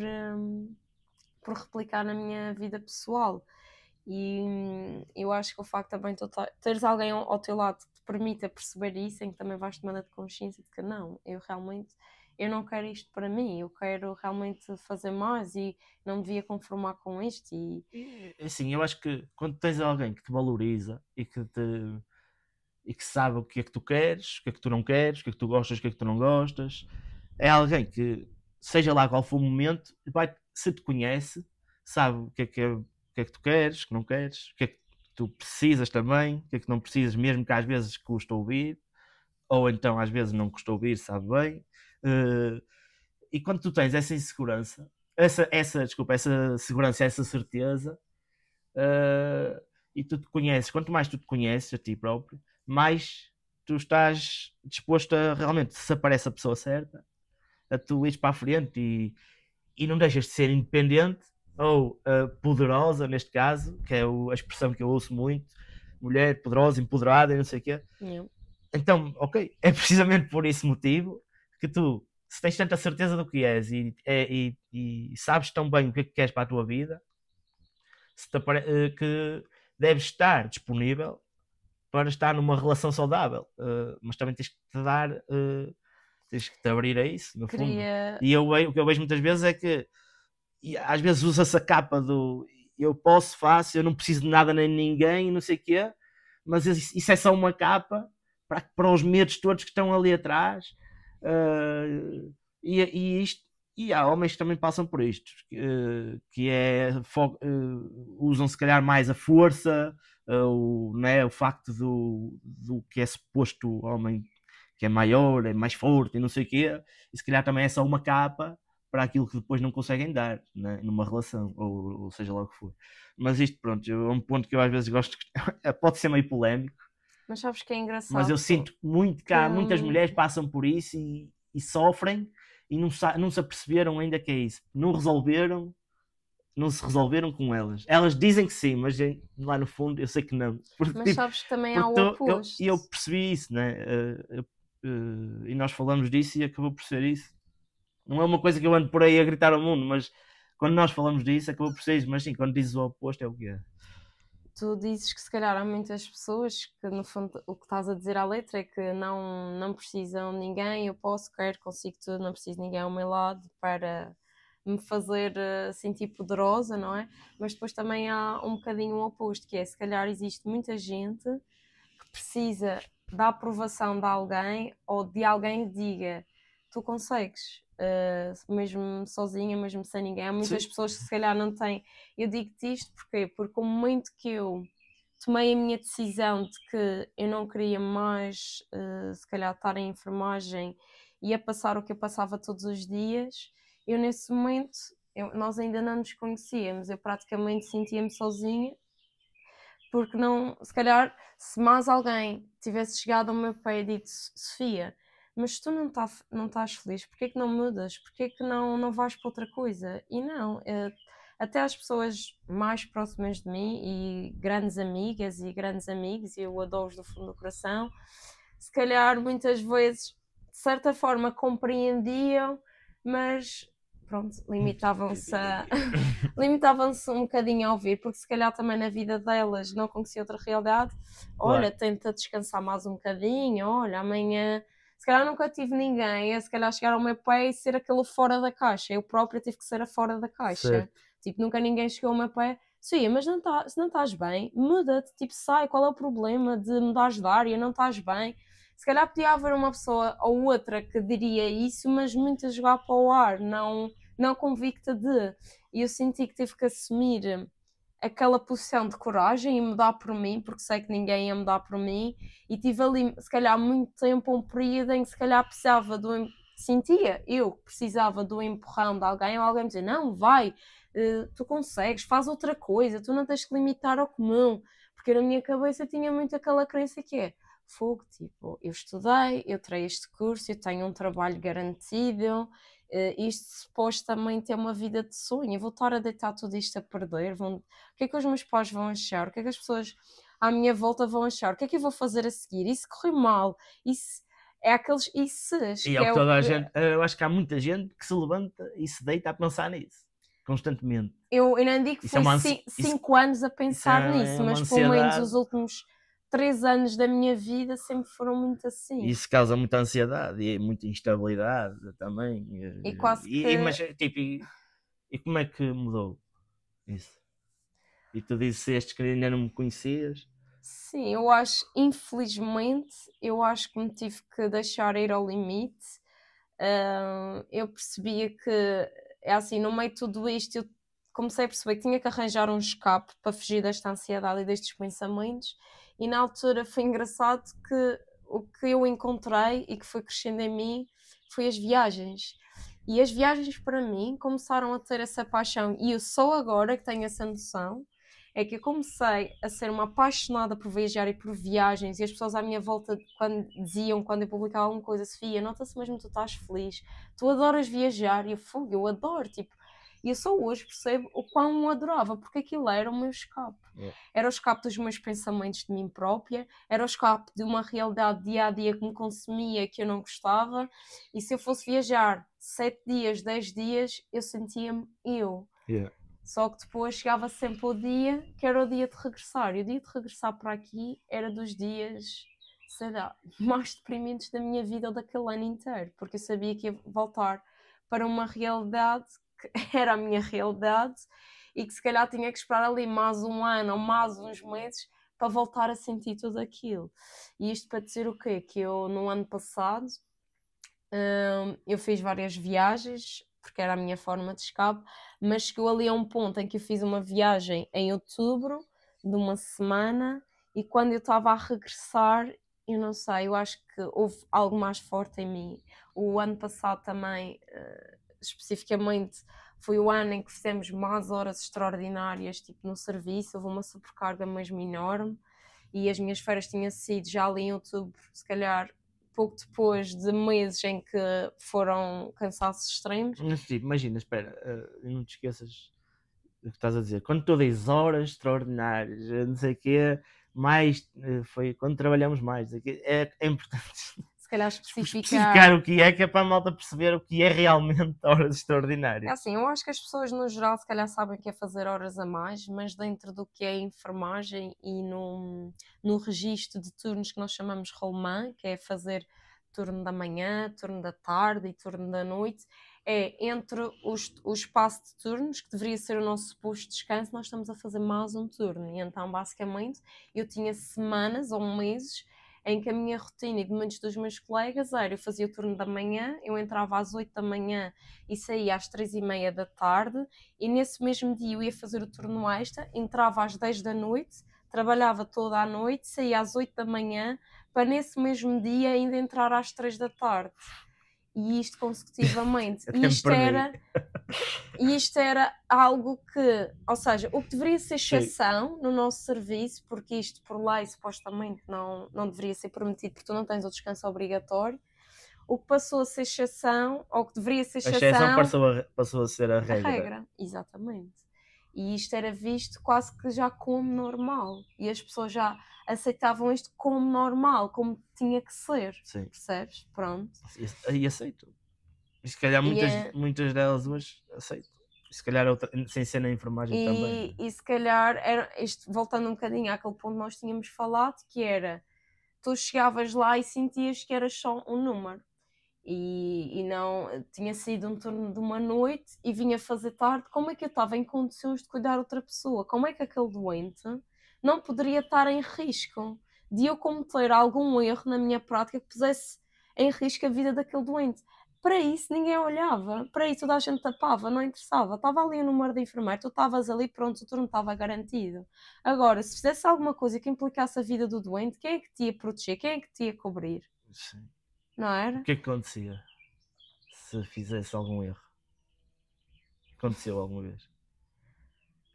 replicar na minha vida pessoal. E eu acho que o facto também de teres alguém ao teu lado que te permita perceber isso, em que também vais tomando a consciência de que não, eu não quero isto para mim, eu quero realmente fazer mais e não me devia conformar com isto. Assim, eu acho que quando tens alguém que te valoriza e que sabe o que é que tu queres, o que é que tu não queres, o que é que tu gostas, o que é que tu não gostas, é alguém que, seja lá qual for o momento, se te conhece, sabe o que é que tu queres, o que não queres, o que é que tu precisas também, o que é que não precisas, mesmo que às vezes custa ouvir, ou então às vezes não custa ouvir, sabe bem. E quando tu tens essa insegurança, essa segurança, essa certeza, e tu te conheces, quanto mais tu te conheces a ti próprio, mais tu estás disposto a realmente, se aparece a pessoa certa, a tu ires para a frente e não deixas de ser independente ou poderosa, neste caso, que é a expressão que eu ouço muito, mulher poderosa, empoderada e não sei o quê. Yeah. Então, ok, é precisamente por esse motivo que tu, se tens tanta certeza do que és e sabes tão bem o que é que queres para a tua vida, que deves estar disponível para estar numa relação saudável, mas também tens que te dar, tens que te abrir a isso, no fundo. E o que eu vejo muitas vezes é que às vezes usa-se a capa do eu posso, faço, eu não preciso de nada nem de ninguém, não sei o quê, mas isso é só uma capa para os medos todos que estão ali atrás, e há homens que também passam por isto, que usam se calhar mais a força, o facto do que é suposto homem que é maior, é mais forte e não sei o quê, e se calhar também é só uma capa para aquilo que depois não conseguem dar, né, numa relação, ou seja lá o que for. Mas isto, pronto, é um ponto que eu às vezes gosto, pode ser meio polémico, mas sabes que é engraçado. Mas eu sinto muito que muitas mulheres passam por isso e sofrem e não se aperceberam ainda que é isso. Não se resolveram com elas. Elas dizem que sim, mas lá no fundo eu sei que não. Porque, mas sabes que também há o oposto. Eu percebi isso, né? E nós falamos disso e acabou por ser isso. Não é uma coisa que eu ando por aí a gritar ao mundo, mas quando nós falamos disso acabou por ser isso. Mas sim, quando dizes o oposto é o que é. Tu dizes que se calhar há muitas pessoas que no fundo o que estás a dizer à letra é que não precisam de ninguém, eu posso, quero, consigo tudo, não preciso de ninguém ao meu lado para me fazer sentir poderosa, não é? Mas depois também há um bocadinho o oposto, que é se calhar existe muita gente que precisa da aprovação de alguém ou de alguém que diga tu consegues, mesmo sozinha, mesmo sem ninguém. Há muitas pessoas que se calhar não têm. Eu digo-te isto porque o momento que eu tomei a minha decisão de que eu não queria mais se calhar estar em enfermagem e a passar o que eu passava todos os dias, eu nesse momento, nós ainda não nos conhecíamos, eu praticamente sentia-me sozinha, porque não, se calhar, se mais alguém tivesse chegado ao meu pé e dito Sofia, mas tu não estás feliz, porquê que não mudas? Porquê que não vais para outra coisa? E não, até as pessoas mais próximas de mim e grandes amigas e grandes amigos, e eu adoro-os do fundo do coração, se calhar muitas vezes, de certa forma, compreendiam, mas pronto, limitavam-se um bocadinho a ouvir, porque se calhar também na vida delas não conhecia outra realidade. Olha, claro, tenta descansar mais um bocadinho, olha, amanhã se calhar nunca tive ninguém a se calhar chegar ao meu pé e ser aquele fora da caixa, eu própria tive que ser a fora da caixa, certo. Tipo, nunca ninguém chegou ao meu pé, sim, mas se não estás bem, muda-te, tipo, sai, qual é o problema de mudares de área, não estás bem? Se calhar podia haver uma pessoa ou outra que diria isso, mas muito a jogar para o ar, não convicta de. E eu senti que tive que assumir aquela posição de coragem e mudar por mim, porque sei que ninguém ia mudar por mim, e tive ali, se calhar, muito tempo, um período em que se calhar sentia eu que precisava do empurrão de alguém, ou alguém me dizer, não, vai, tu consegues, faz outra coisa, tu não tens que limitar ao comum, porque na minha cabeça tinha muito aquela crença que é, fogo, tipo, eu estudei, eu terei este curso, eu tenho um trabalho garantido, isto supostamente é uma vida de sonho, eu vou estar a deitar tudo isto a perder, o que é que os meus pais vão achar, o que é que as pessoas à minha volta vão achar, o que é que eu vou fazer a seguir, e se correr mal, isso é aqueles isses. E é o que toda a gente, eu acho que há muita gente que se levanta e se deita a pensar nisso, constantemente. Eu não digo que foi 5 anos a pensar nisso, mas pelo menos os últimos 3 anos da minha vida sempre foram muito assim. Isso causa muita ansiedade e muita instabilidade também. E quase que... Mas, tipo, e como é que mudou isso? E tu disseste que ainda não me conhecias? Sim, eu acho, infelizmente, que me tive que deixar ir ao limite. Eu percebia que, é assim, no meio de tudo isto, eu comecei a perceber que tinha que arranjar um escape para fugir desta ansiedade e destes pensamentos. E na altura foi engraçado que o que eu encontrei e que foi crescendo em mim foi as viagens. E as viagens para mim começaram a ter essa paixão. E eu só agora que tenho essa noção é que eu comecei a ser uma apaixonada por viajar e por viagens, e as pessoas à minha volta quando eu publicava alguma coisa, Sofia, nota-se mesmo que tu estás feliz, tu adoras viajar, e eu adoro, tipo, E eu só hoje percebo o quão adorava, porque aquilo era o meu escape. Era o escape dos meus pensamentos de mim própria, era o escape de uma realidade dia a dia que me consumia, que eu não gostava, e se eu fosse viajar 7 dias, 10 dias, eu sentia-me eu. Só que depois chegava sempre o dia que era o dia de regressar, e o dia de regressar para aqui era dos dias, sei lá, mais deprimentes da minha vida ou daquele ano inteiro, porque eu sabia que ia voltar para uma realidade que era a minha realidade e que se calhar tinha que esperar ali mais um ano ou mais uns meses para voltar a sentir tudo aquilo. E isto para dizer o quê? Que eu no ano passado eu fiz várias viagens, porque era a minha forma de escape, mas chegou ali a um ponto em que eu fiz uma viagem em outubro, de uma semana, e quando eu estava a regressar, eu não sei, eu acho que houve algo mais forte em mim. O ano passado também, especificamente, foi o ano em que fizemos mais horas extraordinárias, tipo no serviço, houve uma sobrecarga mesmo enorme, e as minhas férias tinham sido já ali em outubro, se calhar pouco depois de meses em que foram cansaços extremos. Mas tipo, imagina, espera, não te esqueças do que estás a dizer. Quando tu dizes horas extraordinárias, não sei o quê, mais foi quando trabalhamos mais. É importante Se calhar especificar o que é para a malta perceber o que é realmente horas extraordinárias. É assim, eu acho que as pessoas no geral se calhar sabem que é fazer horas a mais, mas dentro do que é enfermagem e no registro de turnos que nós chamamos rolemã, que é fazer turno da manhã, turno da tarde e turno da noite, é entre o espaço de turnos, que deveria ser o nosso suposto descanso, nós estamos a fazer mais um turno. E então, basicamente, eu tinha semanas ou meses em que a minha rotina e de muitos dos meus colegas era, eu fazia o turno da manhã, eu entrava às 8 da manhã e saía às 3h30 da tarde, e nesse mesmo dia eu ia fazer o turno extra, entrava às 10 da noite, trabalhava toda a noite, saía às 8 da manhã, para nesse mesmo dia ainda entrar às 3 da tarde. E isto consecutivamente. E isto era algo que, ou seja, o que deveria ser exceção no nosso serviço, porque isto por lei supostamente não deveria ser permitido, porque tu não tens o descanso obrigatório, o que passou a ser exceção, ou que deveria ser exceção... A exceção passou a ser a regra. Exatamente. E isto era visto quase que já como normal. E as pessoas já aceitavam isto como normal, como tinha que ser. Sim. Percebes? Pronto. E aceito. E se calhar muitas delas hoje aceitam. E se calhar sem ser na enfermagem também. E se calhar, isto, voltando um bocadinho àquele ponto que nós tínhamos falado, que era, tu chegavas lá e sentias que eras só um número. E não tinha sido um turno de uma noite e vinha fazer tarde. Como é que eu estava em condições de cuidar de outra pessoa? Como é que aquele doente não poderia estar em risco de eu cometer algum erro na minha prática que pusesse em risco a vida daquele doente? Para isso ninguém olhava, para isso toda a gente tapava, não interessava. Estava ali o número de enfermeiro, tu estavas ali, pronto, o turno estava garantido. Agora, se fizesse alguma coisa que implicasse a vida do doente, quem é que te ia proteger? Quem é que te ia cobrir? Sim. Não era? O que é que acontecia se fizesse algum erro? Aconteceu alguma vez?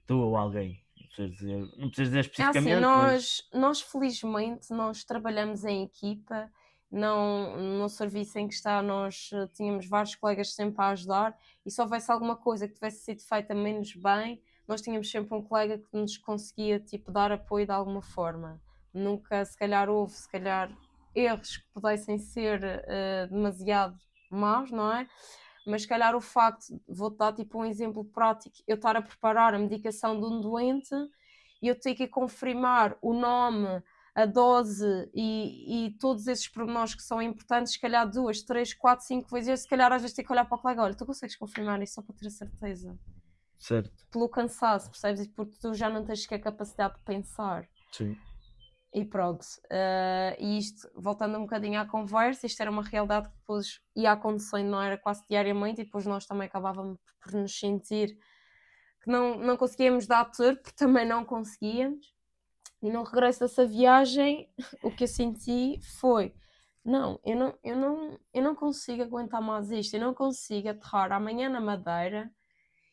Tu ou alguém? Não precisas dizer especificamente. É assim, nós felizmente nós trabalhamos em equipa, não, no serviço em que está nós tínhamos vários colegas sempre a ajudar, e se houvesse alguma coisa que tivesse sido feita menos bem, nós tínhamos sempre um colega que nos conseguia tipo, dar apoio de alguma forma. Nunca, se calhar houve, se calhar erros que pudessem ser demasiado maus, não é? Mas se calhar o facto, vou-te dar tipo um exemplo prático, eu estar a preparar a medicação de um doente e eu ter que confirmar o nome, a dose e todos esses pormenores que são importantes, se calhar 2, 3, 4, 5 vezes, se calhar às vezes ter que olhar para o colega, olha, tu consegues confirmar isso só para ter a certeza? Certo. Pelo cansaço, percebes? E porque tu já não tens sequer capacidade de pensar. Sim. E pronto, e isto, voltando um bocadinho à conversa, isto era uma realidade que depois ia acontecendo, não era quase diariamente, e depois nós também acabávamos por nos sentir que não conseguíamos dar tudo, porque também não conseguíamos. E no regresso dessa viagem, o que eu senti foi, eu não consigo aguentar mais isto, eu não consigo aterrar amanhã na Madeira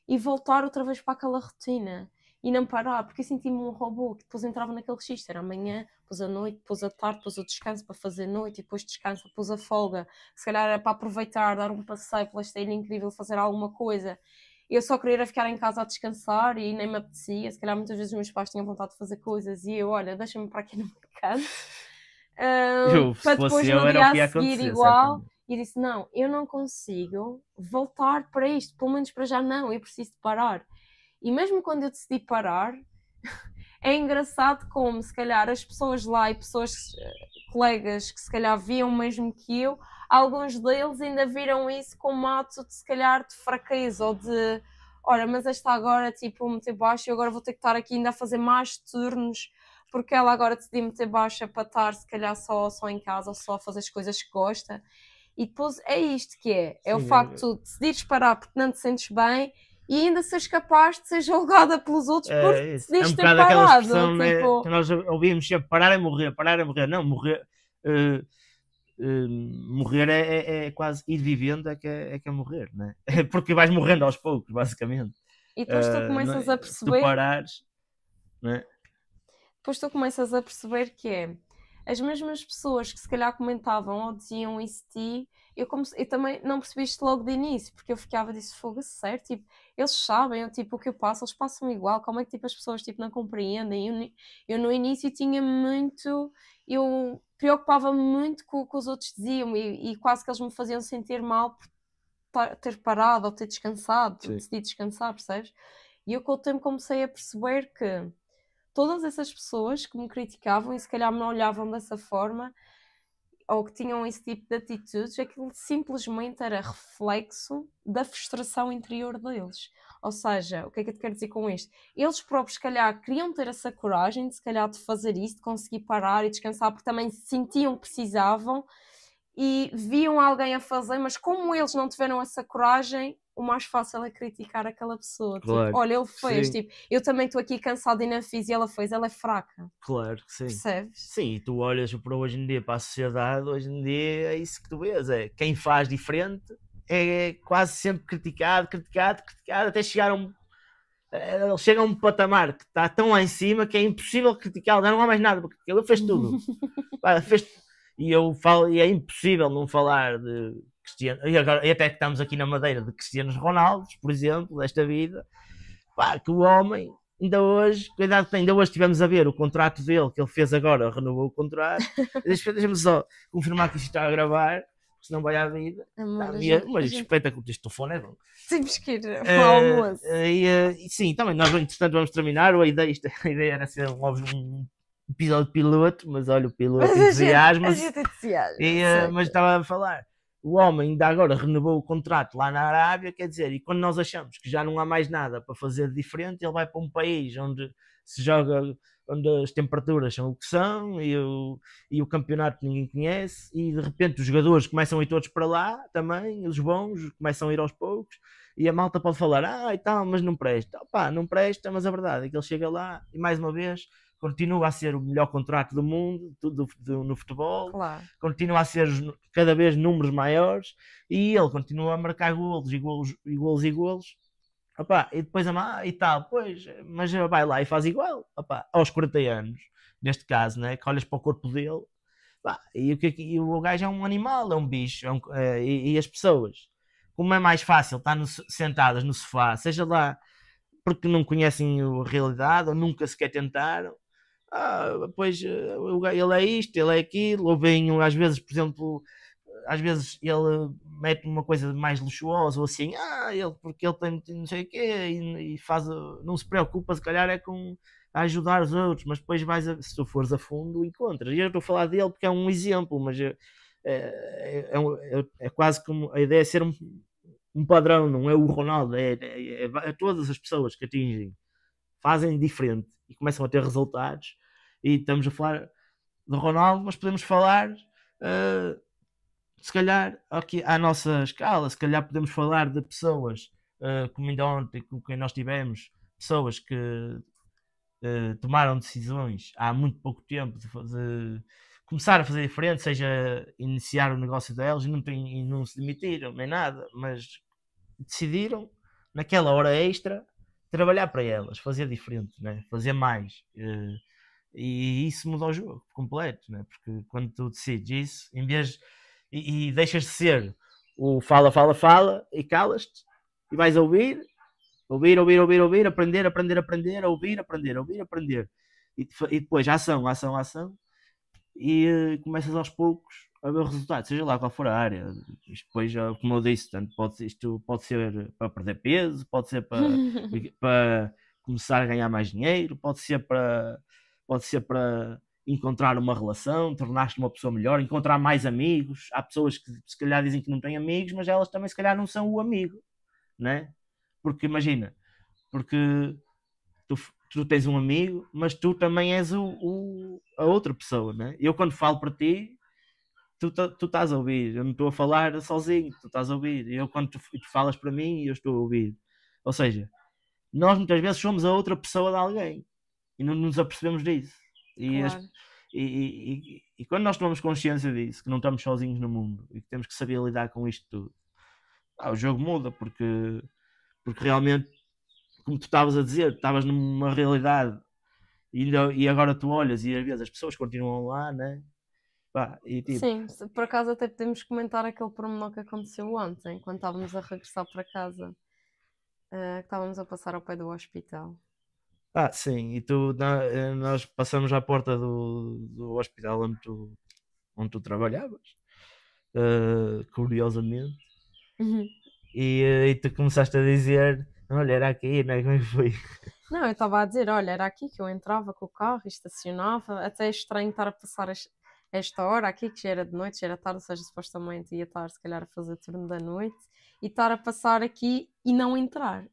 e voltar outra vez para aquela rotina. E não parar, porque eu senti-me um robô que depois entrava naquele registro. Era amanhã, depois a noite, depois a tarde, depois o descanso para fazer noite, e depois descanso, depois a folga. Se calhar era para aproveitar, dar um passeio pela esta ilha incrível, fazer alguma coisa. eu só queria ficar em casa a descansar e nem me apetecia. Se calhar muitas vezes os meus pais tinham vontade de fazer coisas e eu, olha, deixa-me para aqui no meu canto. Para depois no dia a seguir igual. E disse, não, eu não consigo voltar para isto, pelo menos para já não, eu preciso de parar. E mesmo quando eu decidi parar, é engraçado como se calhar as pessoas lá e pessoas, colegas que se calhar viam mesmo que eu, alguns deles ainda viram isso como ato de se calhar de fraqueza ou de, olha, mas esta agora tipo meter baixo e agora vou ter que estar aqui ainda a fazer mais turnos porque ela agora decidiu meter baixa para estar se calhar só em casa ou só a fazer as coisas que gosta. E depois é isto que é Sim, o facto de decidires parar porque não te sentes bem e ainda seres capaz de ser julgada pelos outros porque decidiste ter parado. Expressão, né, que nós ouvimos sempre, parar é morrer. Não, morrer... morrer é quase ir vivendo é que é morrer, né? Porque vais morrendo aos poucos, basicamente. E depois tu começas a perceber... Se tu parares... Né? Depois tu começas a perceber que é as mesmas pessoas que se calhar comentavam ou diziam isso de ti, eu também não percebi isto logo de início, porque eu ficava disso, fogo certo, tipo, eles sabem tipo, o que eu passo, eles passam igual, como é que tipo, as pessoas tipo, não compreendem? Eu no início tinha muito, eu preocupava-me muito com o que os outros diziam e quase que eles me faziam sentir mal por ter parado ou ter descansado, decidi descansar, percebes? E eu com o tempo comecei a perceber que todas essas pessoas que me criticavam e se calhar me olhavam dessa forma ou que tinham esse tipo de atitudes, aquilo simplesmente era reflexo da frustração interior deles. Ou seja, o que é que eu te quero dizer com isto? Eles próprios, se calhar, queriam ter essa coragem de, se calhar, de fazer isso, de conseguir parar e descansar, porque também sentiam que precisavam e viam alguém a fazer, mas como eles não tiveram essa coragem, o mais fácil é criticar aquela pessoa. Claro, tipo, olha, ele fez, tipo, eu também estou aqui cansado e não fiz e ela fez, ela é fraca. Claro que sim. Percebes? Sim, e tu olhas para hoje em dia, para a sociedade, hoje em dia é isso que tu vês, é quem faz diferente é quase sempre criticado, até chegar a ele chega a um patamar que está tão lá em cima que é impossível criticá-lo, não há mais nada, porque ele fez tudo. E eu falo, e é impossível não falar de Cristiano, e até que estamos aqui na Madeira de Cristianos Ronaldo, por exemplo, desta vida, que o homem, ainda hoje, cuidado que tem, ainda hoje estivemos a ver o contrato dele, que ele fez agora, renovou o contrato, deixa-me só confirmar que isto está a gravar, senão vai à vida. Mas espetáculo deste telefone é bom. Temos que ir ao almoço. Sim, também nós, entretanto, vamos terminar. A ideia era ser um episódio piloto, mas olha, o piloto entusiasma. Mas estava a falar, o homem ainda agora renovou o contrato lá na Arábia, quer dizer, e quando nós achamos que já não há mais nada para fazer de diferente, ele vai para um país onde se joga, onde as temperaturas são o que são e o campeonato ninguém conhece, e de repente os jogadores começam a ir todos para lá também, os bons começam a ir aos poucos, e a malta pode falar, e tal, mas não presta. Não presta, mas a verdade é que ele chega lá e mais uma vez continua a ser o melhor contrato do mundo no futebol, claro. Continua a ser cada vez números maiores e ele continua a marcar golos e golos. E depois e tal, pois, mas vai lá e faz igual, aos 40 anos, neste caso, né, que olhas para o corpo dele, e o gajo é um animal, é um bicho, e as pessoas, como é mais fácil estar sentadas no sofá, seja lá porque não conhecem a realidade ou nunca sequer tentaram, pois ele é isto, ele é aquilo, ou vem às vezes, por exemplo, às vezes ele mete uma coisa mais luxuosa ou assim, porque ele tem não sei o quê e faz, não se preocupa, se calhar é com ajudar os outros, mas depois se tu fores a fundo encontras. E eu estou a falar dele porque é um exemplo, mas é quase como a ideia é ser um padrão, não é o Ronaldo, é todas as pessoas que atingem, fazem diferente e começam a ter resultados. E estamos a falar do Ronaldo, mas podemos falar se calhar aqui à nossa escala, se calhar podemos falar de pessoas como ainda ontem com quem nós tivemos, pessoas que tomaram decisões há muito pouco tempo de começar a fazer diferente, seja iniciar o negócio deles e não se demitiram nem nada, mas decidiram naquela hora extra trabalhar para elas, fazer diferente, né? Fazer mais, e isso muda o jogo completo, né? Porque quando tu decides isso, em vez e deixas de ser o fala e calas-te e vais ouvir Ouvir, ouvir, ouvir, ouvir, aprender, aprender, aprender, ouvir, aprender, ouvir, aprender. E depois ação, ação, ação. E começas aos poucos a ver o resultado, seja lá qual for a área. Isto depois, como eu disse, isto pode ser para perder peso, pode ser para começar a ganhar mais dinheiro, pode ser para encontrar uma relação, tornar-te uma pessoa melhor, encontrar mais amigos. Há pessoas que se calhar dizem que não têm amigos, mas elas também se calhar não são o amigo, né? Porque imagina, porque tu tens um amigo, mas tu também és a outra pessoa, né? Eu quando falo para ti, tu estás a ouvir, eu não estou a falar sozinho, tu estás a ouvir. Eu quando tu falas para mim, eu estou a ouvir. Ou seja, nós muitas vezes somos a outra pessoa de alguém e não nos apercebemos disso. Claro. E quando nós tomamos consciência disso, que não estamos sozinhos no mundo e que temos que saber lidar com isto tudo, o jogo muda, porque realmente, como tu estavas a dizer, estavas numa realidade e agora tu olhas e às vezes as pessoas continuam lá, né? E tipo, Sim, por acaso até podemos comentar aquele pormenor que aconteceu ontem, quando estávamos a regressar para casa, que estávamos a passar ao pé do hospital. sim, e nós passamos à porta do hospital onde tu trabalhavas, curiosamente, e tu começaste a dizer, olha, era aqui, né? Como é que foi? Não, eu estava a dizer, olha, era aqui que eu entrava com o carro e estacionava, até é estranho estar a passar esta hora aqui, que já era de noite, já era tarde, ou seja, supostamente ia estar se calhar a fazer turno da noite, e estar a passar aqui e não entrar,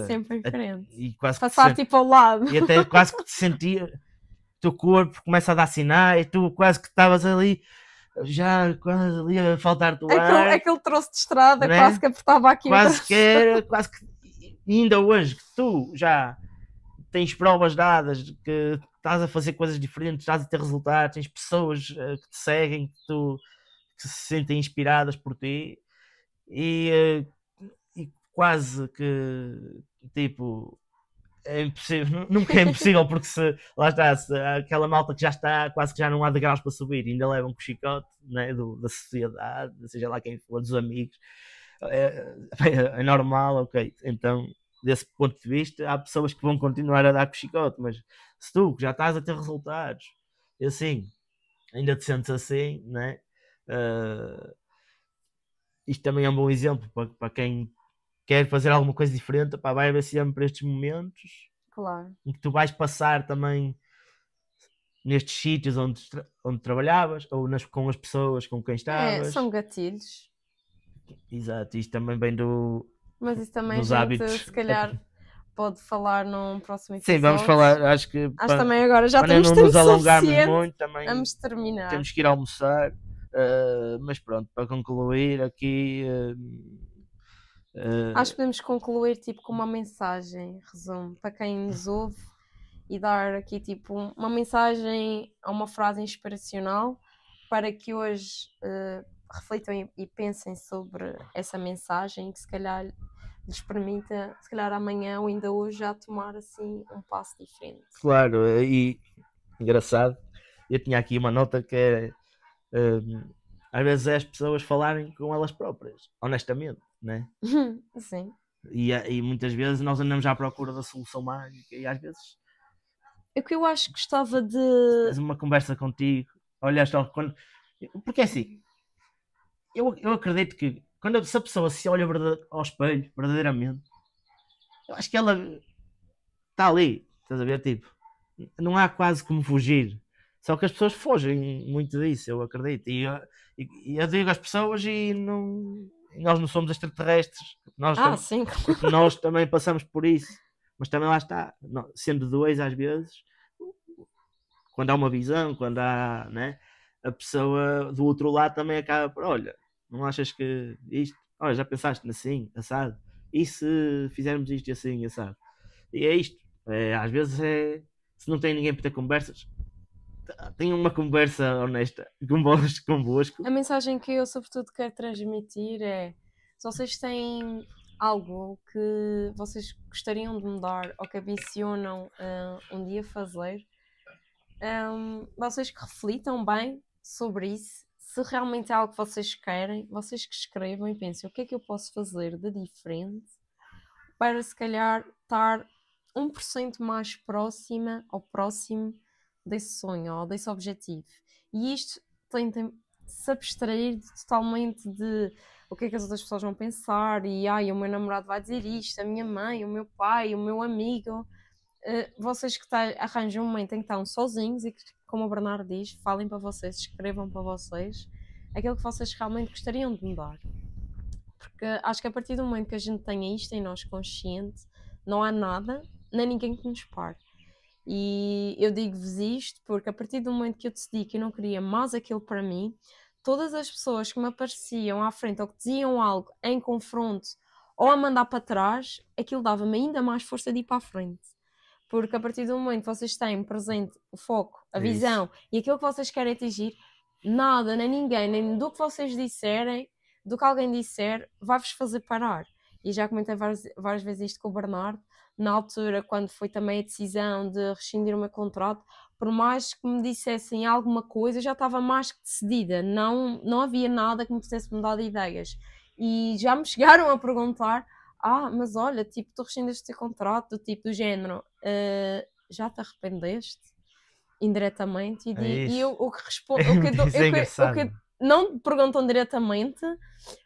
sempre em frente, e quase passar tipo ao lado. E até quase que te sentia, o teu corpo começa a dar sinais, tu quase que estavas ali, já quase ali a faltar-te o ar. Aquele troço de estrada, né? quase que apertava aqui. Quase que era, quase que, ainda hoje, que tu já tens provas dadas de que estás a fazer coisas diferentes, estás a ter resultados, tens pessoas que te seguem, que se sentem inspiradas por ti e quase que tipo é impossível, nunca é impossível porque lá está, aquela malta que já está, quase que já não há degraus para subir, ainda levam com o chicote, né, da sociedade, seja lá quem for, dos amigos, é normal, ok, então desse ponto de vista há pessoas que vão continuar a dar com o chicote, mas se tu já estás a ter resultados e assim, ainda te sentes assim, né, isto também é um bom exemplo para quem quer fazer alguma coisa diferente, pá, vai haver sempre estes momentos, claro, em que tu vais passar também nestes sítios onde trabalhavas ou com as pessoas com quem estavas. são gatilhos. Exato, isto também vem mas isso também dos a gente, hábitos. se calhar, pode falar num próximo episódio. Sim, vamos falar, acho que também agora já para temos não tempo nos alongarmos suficiente, muito, também vamos terminar. temos que ir almoçar, mas pronto, para concluir aqui... acho que podemos concluir tipo com uma mensagem, resumo, para quem nos ouve e dar aqui tipo uma mensagem ou uma frase inspiracional para que hoje reflitam e pensem sobre essa mensagem e que se calhar lhes permita, se calhar amanhã ou ainda hoje, já tomar assim um passo diferente. Claro, e engraçado, eu tinha aqui uma nota que é às vezes é as pessoas falarem com elas próprias, honestamente, né? Sim. E muitas vezes nós andamos à procura da solução mágica e às vezes é que eu acho que gostava de tens uma conversa contigo, olhas quando... porque é assim, eu acredito que se a pessoa se olha ao espelho verdadeiramente, eu acho que ela está ali, estás a ver? Tipo, não há quase como fugir. Só que as pessoas fogem muito disso, eu acredito. E eu digo às pessoas nós não somos extraterrestres. sim. Porque nós também passamos por isso. Mas também lá está, sendo dois às vezes, quando há uma visão, quando há, né, a pessoa do outro lado também acaba por, olha, não achas que isto, olha, já pensaste assim, assado? E se fizermos isto assim, assado? E é isto. Às vezes se não tem ninguém para ter conversas, tenham uma conversa honesta convosco. A mensagem que eu sobretudo quero transmitir é: se vocês têm algo que vocês gostariam de mudar ou que ambicionam um dia fazer, vocês que reflitam bem sobre isso. Se realmente é algo que vocês querem, vocês que escrevam e pensem: o que é que eu posso fazer de diferente para se calhar estar 1% mais próxima ou próximo desse sonho ou desse objetivo. E isto tenta se abstrair totalmente de o que é que as outras pessoas vão pensar e o meu namorado vai dizer isto, a minha mãe, o meu pai, o meu amigo. Vocês que arranjam um momento em que estão sozinhos e que, como o Bernardo diz, falem para vocês, escrevam para vocês aquilo que vocês realmente gostariam de mudar. Porque acho que a partir do momento que a gente tenha isto em nós consciente, não há nada, nem ninguém que nos pare. E eu digo-vos isto porque a partir do momento que eu decidi que eu não queria mais aquilo para mim, todas as pessoas que me apareciam à frente ou que diziam algo em confronto ou a mandar para trás, aquilo dava-me ainda mais força de ir para a frente. Porque a partir do momento que vocês têm presente o foco, a visão e aquilo que vocês querem atingir, nada, nem ninguém, nem do que vocês disserem, do que alguém disser, vai-vos fazer parar. E já comentei várias vezes isto com o Bernardo, na altura, quando foi também a decisão de rescindir o meu contrato, por mais que me dissessem alguma coisa, eu já estava mais que decidida, não havia nada que me fizesse mudar de ideias. E já me chegaram a perguntar, mas olha, tipo, tu rescindeste o teu contrato, tipo, do género, já te arrependeste? Indiretamente, e eu o que respondo, o que não perguntam diretamente,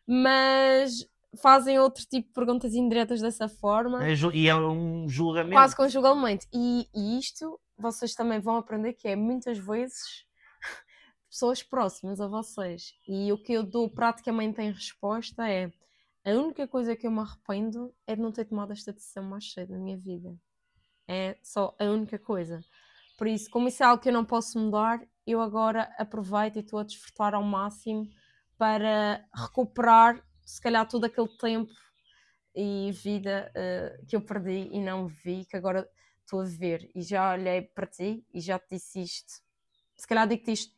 mas fazem outro tipo de perguntas indiretas dessa forma. E é um julgamento. Quase com julgamento. E isto vocês também vão aprender que é muitas vezes pessoas próximas a vocês. E o que eu dou praticamente em resposta é: a única coisa que eu me arrependo é de não ter tomado esta decisão mais cedo na minha vida. É só a única coisa. Por isso, como isso é algo que eu não posso mudar, eu agora aproveito e estou a desfrutar ao máximo para recuperar, se calhar, todo aquele tempo e vida que eu perdi e não vi, que agora estou a ver. E já olhei para ti e já te disse isto. Se calhar digo-te isto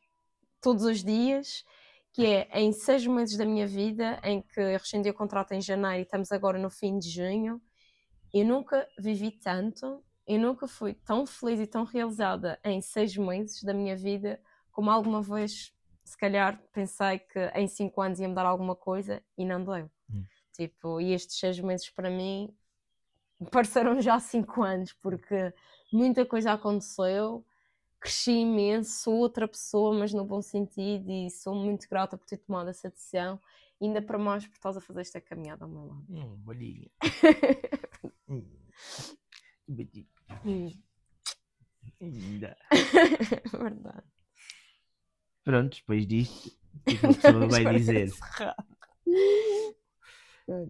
todos os dias, que é em 6 meses da minha vida, em que eu rescindi o contrato em janeiro e estamos agora no fim de junho, eu nunca vivi tanto. Eu nunca fui tão feliz e tão realizada em 6 meses da minha vida como alguma vez, se calhar, pensei que em 5 anos ia me dar alguma coisa e não deu. Tipo, e estes 6 meses para mim pareceram já 5 anos, porque muita coisa aconteceu, cresci imenso, sou outra pessoa, mas no bom sentido, e sou muito grata por ter tomado essa decisão, ainda para mais por estás a fazer esta caminhada ao meu lado. Bolinha. Verdade. Pronto, depois disto, o que a pessoa vai dizer?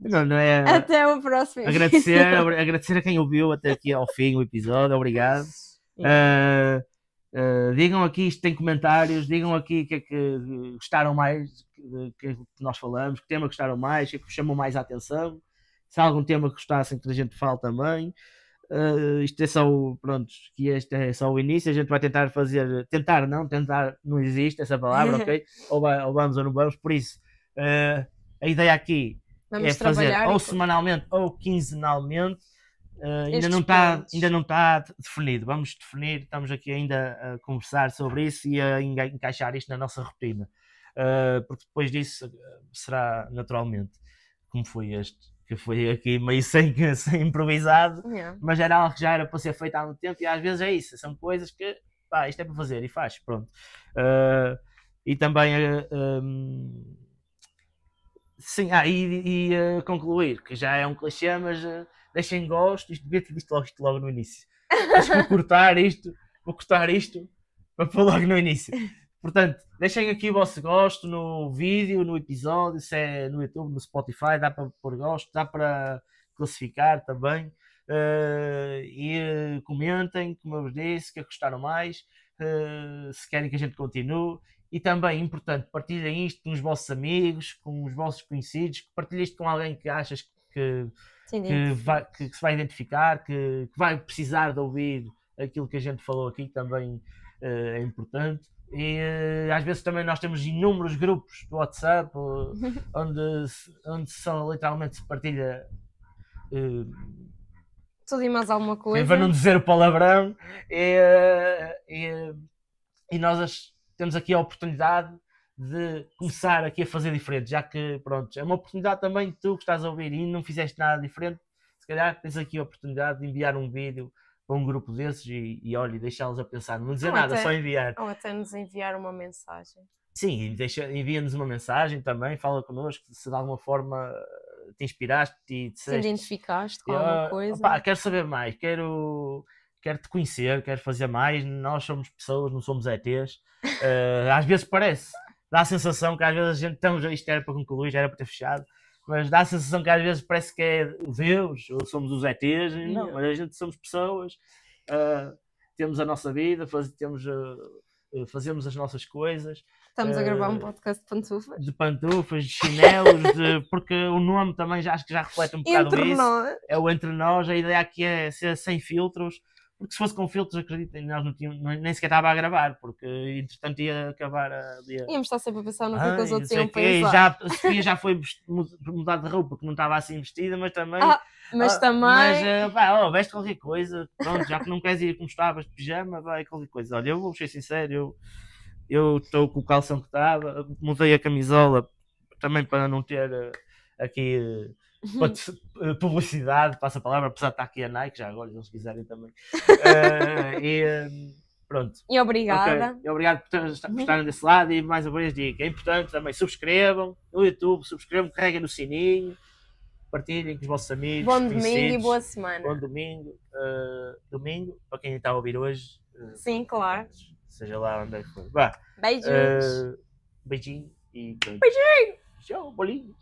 Não é... Até o próximo. Agradecer a quem ouviu até aqui ao fim o episódio, obrigado. Digam aqui, isto tem comentários, digam aqui o que é que gostaram mais, que nós falamos, que tema gostaram mais, o que é que vos chamou mais a atenção, se há algum tema que gostassem que a gente fale também. Isto é só este é só o início, a gente vai tentar fazer, tentar não existe essa palavra, ok? Ou vamos ou não vamos, por isso a ideia aqui é fazer ou semanalmente ou quinzenalmente. Ainda não está definido, vamos definir, estamos aqui ainda a conversar sobre isso e a encaixar isto na nossa rotina, porque depois disso será naturalmente como foi este, que foi aqui meio sem improvisado, mas era algo que já era para ser feito há muito tempo e às vezes é isso, são coisas que isto é para fazer e faz, pronto. E também sim, concluir, que já é um clichê, mas deixem gosto, isto devia ter visto logo no início. Acho que vou cortar isto para pôr logo no início. Portanto, deixem aqui o vosso gosto no vídeo, no episódio, se é no YouTube, no Spotify, dá para pôr gosto, dá para classificar também. E comentem, como eu vos disse, que gostaram mais, se querem que a gente continue. E também, importante, partilhem isto com os vossos amigos, com os vossos conhecidos, partilhem isto com alguém que achas que se vai identificar, que vai precisar de ouvir aquilo que a gente falou aqui, também é importante. E às vezes também nós temos inúmeros grupos do WhatsApp onde só literalmente se partilha tudo e mais alguma coisa, para não dizer o palavrão, e nós temos aqui a oportunidade de começar aqui a fazer diferente, já que pronto, é uma oportunidade também, tu que estás a ouvir e não fizeste nada diferente, se calhar tens aqui a oportunidade de enviar um vídeo para um grupo desses e olha, deixá-los a pensar, não dizer nada, só enviar. Ou até nos enviar uma mensagem. Sim, envia-nos uma mensagem também, fala connosco, se de alguma forma te inspiraste e se identificaste com alguma coisa. Quero saber mais, quero te conhecer, quero fazer mais, nós somos pessoas, não somos ETs. Às vezes parece, dá a sensação que às vezes a gente, então, isto era para concluir, já era para ter fechado, mas dá a sensação que às vezes parece que é Deus, ou somos os ETs, não, mas a gente somos pessoas, temos a nossa vida, fazemos as nossas coisas. Estamos a gravar um podcast de pantufas. De pantufas, de chinelos, porque o nome também acho que já reflete um bocado entre isso. Nós. É o entre nós, a ideia aqui é ser sem filtros, porque se fosse com filtros, acreditem, nós nem sequer estava a gravar, porque entretanto ia acabar a dia. Íamos estar sempre a pensar no que os outros iam pensar. A Sofia já foi mudar de roupa, que não estava assim vestida, mas também... veste qualquer coisa, pronto, já que não queres ir como estavas de pijama, vai qualquer coisa. Olha, eu vou ser sincero, eu estou com o calção que estava, mudei a camisola também para não ter aqui publicidade, passa a palavra, apesar de estar aqui a Nike, já agora, se eles quiserem também. Pronto. E obrigada. Okay. E obrigado por estarem desse lado e mais uma vez digo, é importante também, subscrevam no YouTube, carreguem no sininho, partilhem com os vossos amigos. Bom domingo e boa semana. Bom domingo, para quem está a ouvir hoje. Sim, claro. Seja lá onde é que for. Vá. Beijinhos. Beijinho e pronto. Beijinho. Tchau, bolinhos.